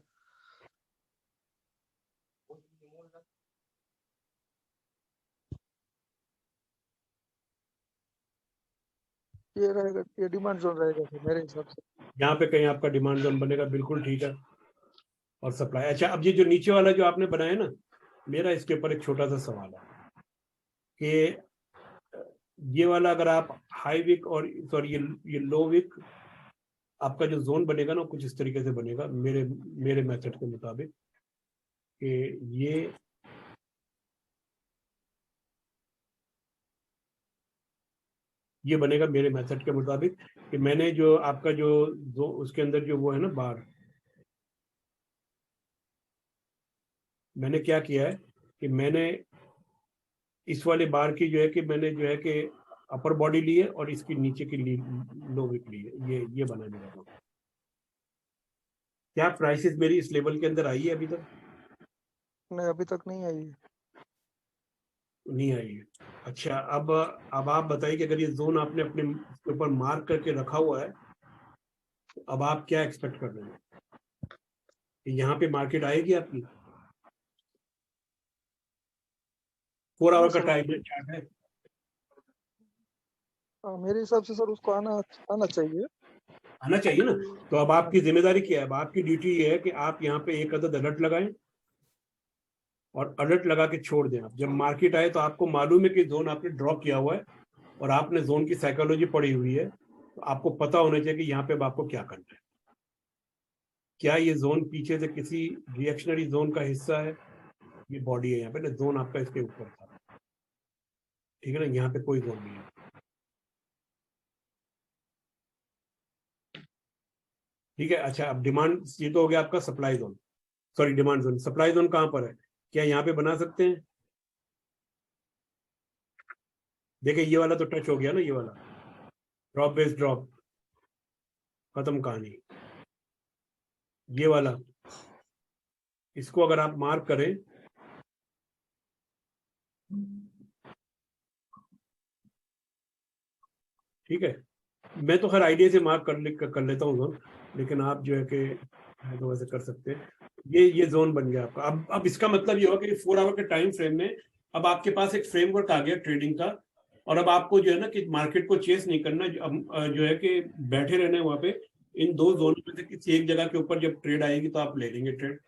ये रहेगा, ये डिमांड जोन रहेगा सर मेरे हिसाब से। यहाँ पे कहीं आपका डिमांड जोन बनेगा, बिल्कुल ठीक है। और सप्लाई, अच्छा अब ये जो नीचे वाला जो आपने बनाया ना, मेरा इसके ऊपर एक छोटा सा सवाल है कि ये वाला अगर आप हाई विक और सॉरी ये लो विक, आपका जो जोन बनेगा ना कुछ इस तरीके से बनेगा मेरे मेथड के मुताबिक कि ये बनेगा मेरे मेथड के मुताबिक कि मैंने जो आपका जो उसके अंदर जो वो है ना बार, मैंने क्या किया है कि मैंने इस वाले बार की जो है कि मैंने जो है कि अपर बॉडी ली है और इसकी नीचे की लो विक ली है, ये बनाने लगा हूं। क्या प्राइसेस मेरी इस लेवल के अंदर आई है अभी तक? नहीं, अभी तक नहीं आई है। नहीं आई है। अच्छा, अब आप बताइए कि अगर ये जोन आपने अपने ऊपर मार्क करके रखा हुआ है तो अब आप क्या एक्सपेक्ट कर रहे हैं कि यहाँ पे मार्केट आएगी आपकी? 4 आवर का टाइम चार्ट है। मेरे हिसाब से सर उसको आना चाहिए। आना चाहिए ना। तो अब आपकी जिम्मेदारी क्या है? अब आपकी ड्यूटी ये है कि आप यहाँ पे एक अदद अलर्ट लगाएं और अलर्ट लगा के छोड़ दें। आप जब मार्केट आए तो आपको मालूम है कि जोन आपने ड्रॉ किया हुआ है और आपने जोन की साइकोलॉजी पढ़ी हुई है, तो आपको पता होना चाहिए कि यहाँ पे अब आपको क्या करना है। क्या ये जोन पीछे से किसी रिएक्शनरी जोन का हिस्सा है? ये बॉडी है यहाँ पे ना, जोन आपका इसके ऊपर था, ठीक है ना, यहाँ पे कोई जोन नहीं है। ठीक है। अच्छा, अब डिमांड, ये तो हो गया आपका supply zone, sorry demand zone. Supply zone कहाँ पर है? क्या यहाँ पे बना सकते हैं? देखिए ये वाला तो टच हो गया ना, ये वाला ड्रॉप बेस ड्रॉप, खत्म कहानी। ये वाला, इसको अगर आप मार्क करें, ठीक है, मैं तो खैर आइडिया से मार्क कर लेता हूँ जोन, लेकिन आप जो है कि तो वैसे कर सकते हैं। ये जोन बन गया आपका। अब इसका मतलब ये होगा कि 4 आवर के टाइम फ्रेम में अब आपके पास एक फ्रेमवर्क आ गया ट्रेडिंग का, और अब आपको जो है ना कि मार्केट को चेस नहीं करना, जो है कि बैठे रहना वहां पे। इन दो जोनों में से किसी एक जगह के ऊपर जब ट्रेड आएगी तो आप ले लेंगे ट्रेड।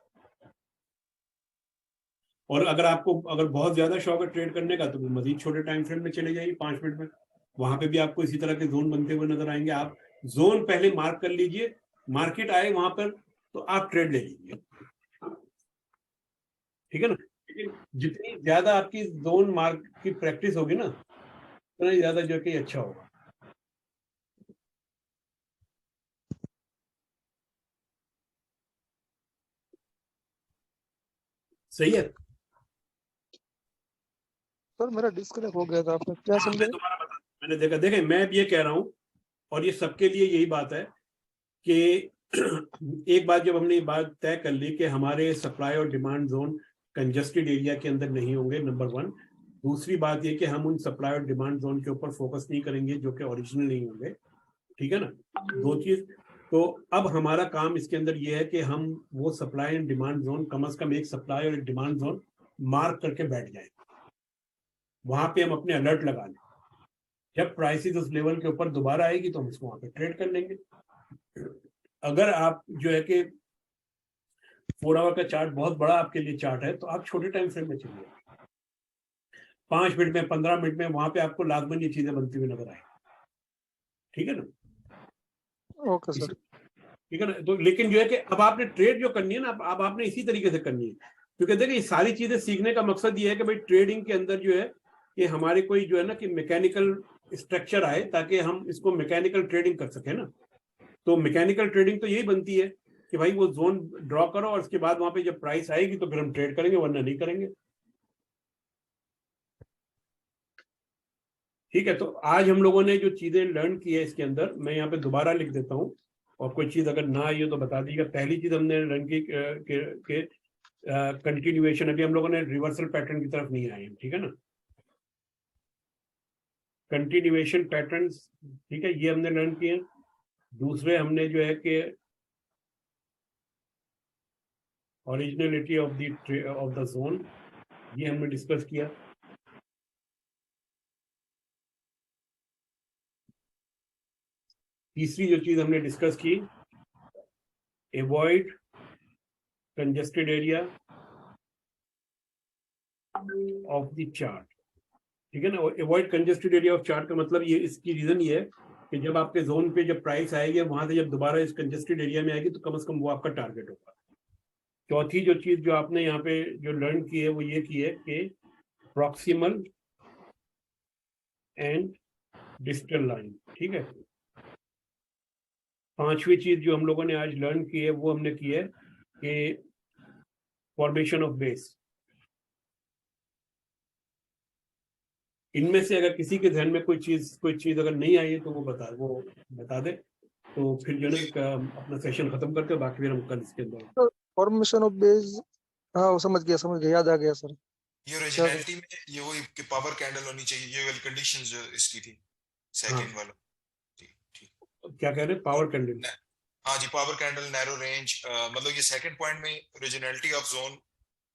और अगर बहुत ज्यादा शौक है ट्रेड करने का तो मजीद छोटे टाइम फ्रेम में चले जाइए, 5 मिनट में। वहां पे भी आपको इसी तरह के जोन बनते हुए नजर आएंगे। आप जोन पहले मार्क कर लीजिए, मार्केट आए वहां पर तो आप ट्रेड ले लीजिए, ठीक है ना। लेकिन जितनी ज्यादा आपकी जोन मार्क की प्रैक्टिस होगी ना, उतना ज्यादा जो कि अच्छा होगा। सही है। सर मेरा डिस्कनेक्ट हो गया था, आपने क्या हाँ, समझा? मैं दोबारा बता, मैंने देखा, देखे मैं भी ये कह रहा हूँ और ये सबके लिए यही बात है कि एक बात जब हमने ये बात तय कर ली कि हमारे सप्लाई और डिमांड जोन कंजस्टेड एरिया के अंदर नहीं होंगे, नंबर 1। दूसरी बात ये कि हम उन सप्लाई और डिमांड जोन के ऊपर फोकस नहीं करेंगे जो कि ओरिजिनल नहीं होंगे, ठीक है ना। 2 चीज। तो अब हमारा काम इसके अंदर ये है कि हम वो सप्लाई एंड डिमांड जोन, कम से कम एक सप्लाई और एक डिमांड जोन मार्क करके बैठ जाए, वहां पे हम अपने अलर्ट लगा लें। जब प्राइसेस उस लेवल के ऊपर दोबारा आएगी तो हम उसको वहां पे ट्रेड कर लेंगे। अगर आप जो है कि 4 आवर का चार्ट बहुत बड़ा आपके लिए चार्ट है तो आप छोटे टाइम फ्रेम में चलिए, 5 मिनट में, 15 मिनट में, वहां पे आपको लाजमन ये चीजें बनती हुई नजर आए, ठीक है ना। Okay sir. ठीक है ना। तो लेकिन जो है कि अब आपने ट्रेड जो करनी है ना, अब आपने इसी तरीके से करनी है, क्योंकि देखिए ये सारी चीजें सीखने का मकसद ये है कि भाई ट्रेडिंग के अंदर जो है कि हमारे कोई जो है ना कि मैकेनिकल स्ट्रक्चर आए ताकि हम इसको मैकेनिकल ट्रेडिंग कर सके ना। तो मैकेनिकल ट्रेडिंग तो यही बनती है कि भाई वो जोन ड्रॉ करो और उसके बाद वहां पे जब प्राइस आएगी तो फिर हम ट्रेड करेंगे, वरना नहीं करेंगे। ठीक है। तो आज हम लोगों ने जो चीजें लर्न की है इसके अंदर, मैं यहाँ पे दोबारा लिख देता हूँ, और कोई चीज अगर ना आई हो तो बता दीजिएगा। पहली चीज हमने लर्न की के कंटिन्यूएशन, अभी हम लोगों ने रिवर्सल पैटर्न की तरफ नहीं आए हैं, ठीक है ना। कंटिन्यूएशन पैटर्न्स, ठीक है, ये हमने लर्न किए। दूसरे हमने जो है कि ओरिजिनलिटी ऑफ द जोन, ये हमने डिस्कस किया। तीसरी जो चीज हमने डिस्कस की, avoid congested area of the chart, ठीक है ना। Avoid congested area of chart का मतलब ये, इसकी रीजन ये है कि जब आपके जोन पे जब प्राइस आएगी, वहां से जब दोबारा इस कंजेस्टेड एरिया में आएगी तो कम से कम वो आपका टारगेट होगा। चौथी जो चीज जो आपने यहाँ पे जो लर्न की है वो ये की है कि प्रॉक्सिमल एंड डिजिटल लाइन, ठीक है। पांचवी चीज जो हम लोगों ने आज लर्न की है वो हमने की है कि फॉर्मेशन ऑफ बेस। इनमें से अगर किसी के ध्यान में कोई चीज अगर नहीं आई है तो वो बता दे, तो फिर जो है ना अपना सेशन खत्म करके बाकी फिर हम कल इसके अंदर। फॉर्मेशन ऑफ बेस, हाँ वो समझ गया, याद आ गया सर। ये ओरिजिनलिटी में ये वही कि पावर कैंडल होनी चाहिए, ये वाली कंडीशन जो इसकी थी सेकंड वाला। ठीक। क्या कह रहे हैं, पावर कैंडल? हाँ जी, पावर कैंडल, नैरो रेंज, मतलब ये सेकंड पॉइंट में ओरिजिनलिटी ऑफ जोन,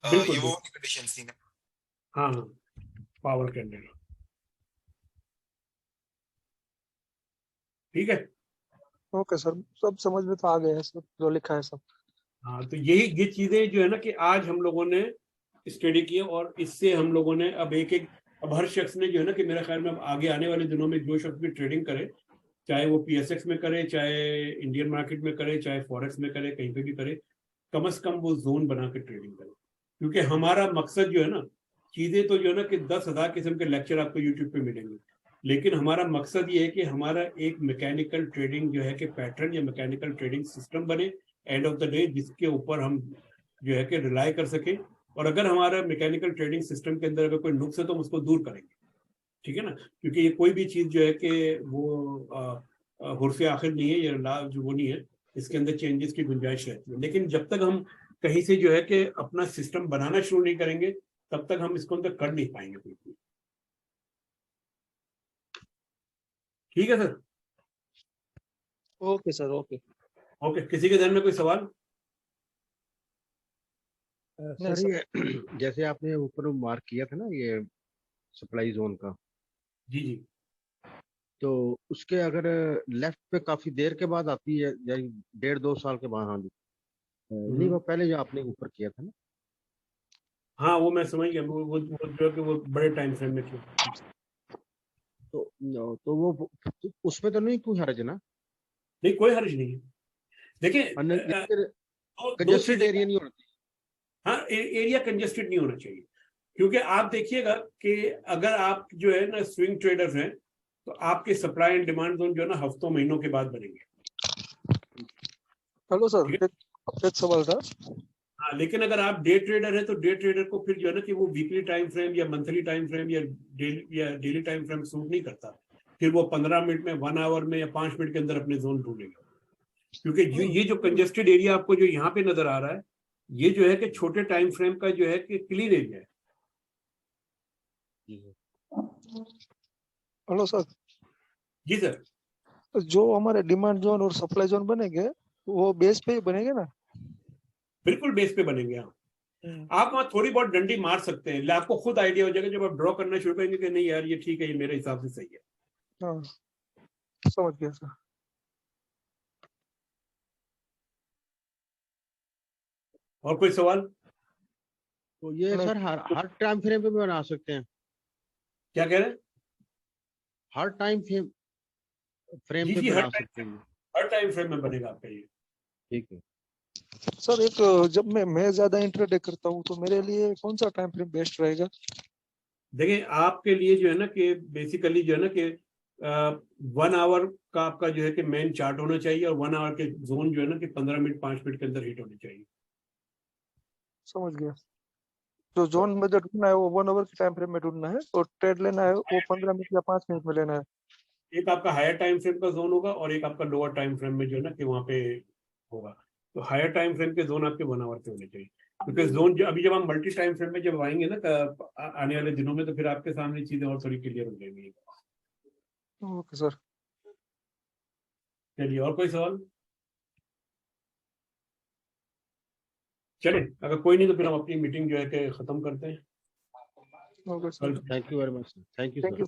ये वो कंडीशंस थी ना। हाँ, पावर कैंडल, ठीक है। ओके सर, सब समझ में तो आ गया है सब जो लिखा है सब। हाँ, तो ये चीजें जो है ना कि आज हम लोगों ने स्टडी की, और इससे हम लोगों ने अब अब हर शख्स ने जो है ना कि मेरे ख्याल में अब आगे आने वाले दिनों में जो शख्स भी ट्रेडिंग करे, चाहे वो PSX में करे, चाहे इंडियन मार्केट में करे, चाहे फॉरेक्स में करे, कहीं पे भी करे, कम से कम वो जोन बना के ट्रेडिंग करे। क्योंकि हमारा मकसद जो है ना, चीजें तो जो है ना कि 10,000 किस्म के लेक्चर आपको यूट्यूब पे मिलेंगे, लेकिन हमारा मकसद ये है कि हमारा एक मैकेनिकल ट्रेडिंग जो है कि पैटर्न या मैकेनिकल ट्रेडिंग सिस्टम बने एंड ऑफ द डे, जिसके ऊपर हम जो है कि रिलाई कर सके। और अगर हमारा मैकेनिकल ट्रेडिंग सिस्टम के अंदर अगर कोई नुक्स है तो हम उसको दूर करेंगे, ठीक है ना। क्योंकि ये कोई भी चीज जो है कि वो हुर्फ आखिर नहीं है, ये ला जो वो नहीं है, इसके अंदर चेंजेस की गुंजाइश रहती है। लेकिन जब तक हम कहीं से जो है कि अपना सिस्टम बनाना शुरू नहीं करेंगे, तब तक हम इसको अंदर कर नहीं पाएंगे बिल्कुल। ठीक है sir? Okay sir, okay. Okay, किसी के ध्यान में कोई सवाल? सर ये जैसे आपने ऊपर मार्क किया था ना ये सप्लाई जोन का, जी जी। तो उसके अगर लेफ्ट पे काफी देर के बाद आती है, यानी 1.5-2 साल के बाद, हाँ जी, नहीं वो पहले जो आपने ऊपर किया था ना। हाँ, वो मैं समझ गया, वो जो है कि वो बड़े टाइम फ्रेम में थी। तो वो उसमें तो नहीं कोई हर्ज ना? नहीं, कोई हर्ज नहीं है। देखिए, दो कंजेस्टेड चीजें, एरिया नहीं होना चाहिए। हाँ, एरिया कंजेस्टेड नहीं होना चाहिए। क्योंकि आप देखिएगा कि अगर आप जो है ना स्विंग ट्रेडर्स हैं, तो आपके सप्लाई एंड डिमांड जोन जो है ना हफ्तों महीनों के बाद बनेंगे। हेलो सर, एक सवाल था। हाँ, लेकिन अगर आप डे ट्रेडर है तो डे ट्रेडर को फिर जो है ना कि वो वीकली टाइम फ्रेम या मंथली टाइम फ्रेम या डेली टाइम फ्रेम सूट नहीं करता। फिर वो 15 मिनट में, 1 आवर में या 5 मिनट के अंदर अपने जोन ढूंढेगा। क्योंकि ये जो कंजेस्टेड एरिया आपको जो यहाँ पे नजर आ रहा है, ये जो है कि छोटे टाइम फ्रेम का जो है कि क्लीन एरिया है। हेलो सर, जी सर। जो हमारे डिमांड जोन और सप्लाई जोन बनेंगे वो बेस पे ही बनेंगे ना? बिल्कुल बेस पे बनेंगे। आप वहां थोड़ी बहुत डंडी मार सकते हैं, आपको खुद आइडिया हो जाएगा जब आप ड्रॉ करना शुरू करेंगे कि नहीं यार ये ठीक है, ये मेरे हिसाब से सही है। हाँ, समझ गया सर। और कोई सवाल? तो ये सर हर टाइम फ्रेम पे भी बना सकते हैं? क्या कह रहे हैं? हर टाइम फ्रेम पे जी, बना सकते हैं? हर टाइम फ्रेम में बनेगा आपका ये। ठीक है सर, एक जब मैं ज्यादा इंट्राडे करता हूँ तो मेरे लिए कौन सा टाइम फ्रेम बेस्ट रहेगा? देखिए, आपके लिए जो है ना कि बेसिकली जो है ना कि 1 आवर का आपका जो है कि मेन चार्ट होना चाहिए, और 1 आवर के जोन जो है ना कि 15 मिनट 5 मिनट के अंदर हिट होने चाहिए। समझ गया। जो जोन में जो ढूंढना है वो 1 आवर के टाइम फ्रेम में ढूंढना है, और ट्रेड लेना है वो 15 मिनट या 5 मिनट में लेना है। एक आपका हायर टाइम फ्रेम का जोन होगा और एक आपका लोअर टाइम फ्रेम में जो है ना कि वहाँ पे होगा। तो हायर टाइम फ्रेम के जोन आपके 1 आवर के होने चाहिए, क्योंकि जोन अभी जब हम मल्टी टाइम फ्रेम में जब आएंगे ना आने वाले दिनों में, तो फिर आपके सामने चीजें और थोड़ी क्लियर हो जाएंगी। Okay sir. चलिए, और कोई सवाल? चले, अगर कोई नहीं तो फिर हम अपनी मीटिंग जो है कि खत्म करते हैं। Okay sir, thank you very much, thank you thank sir. You.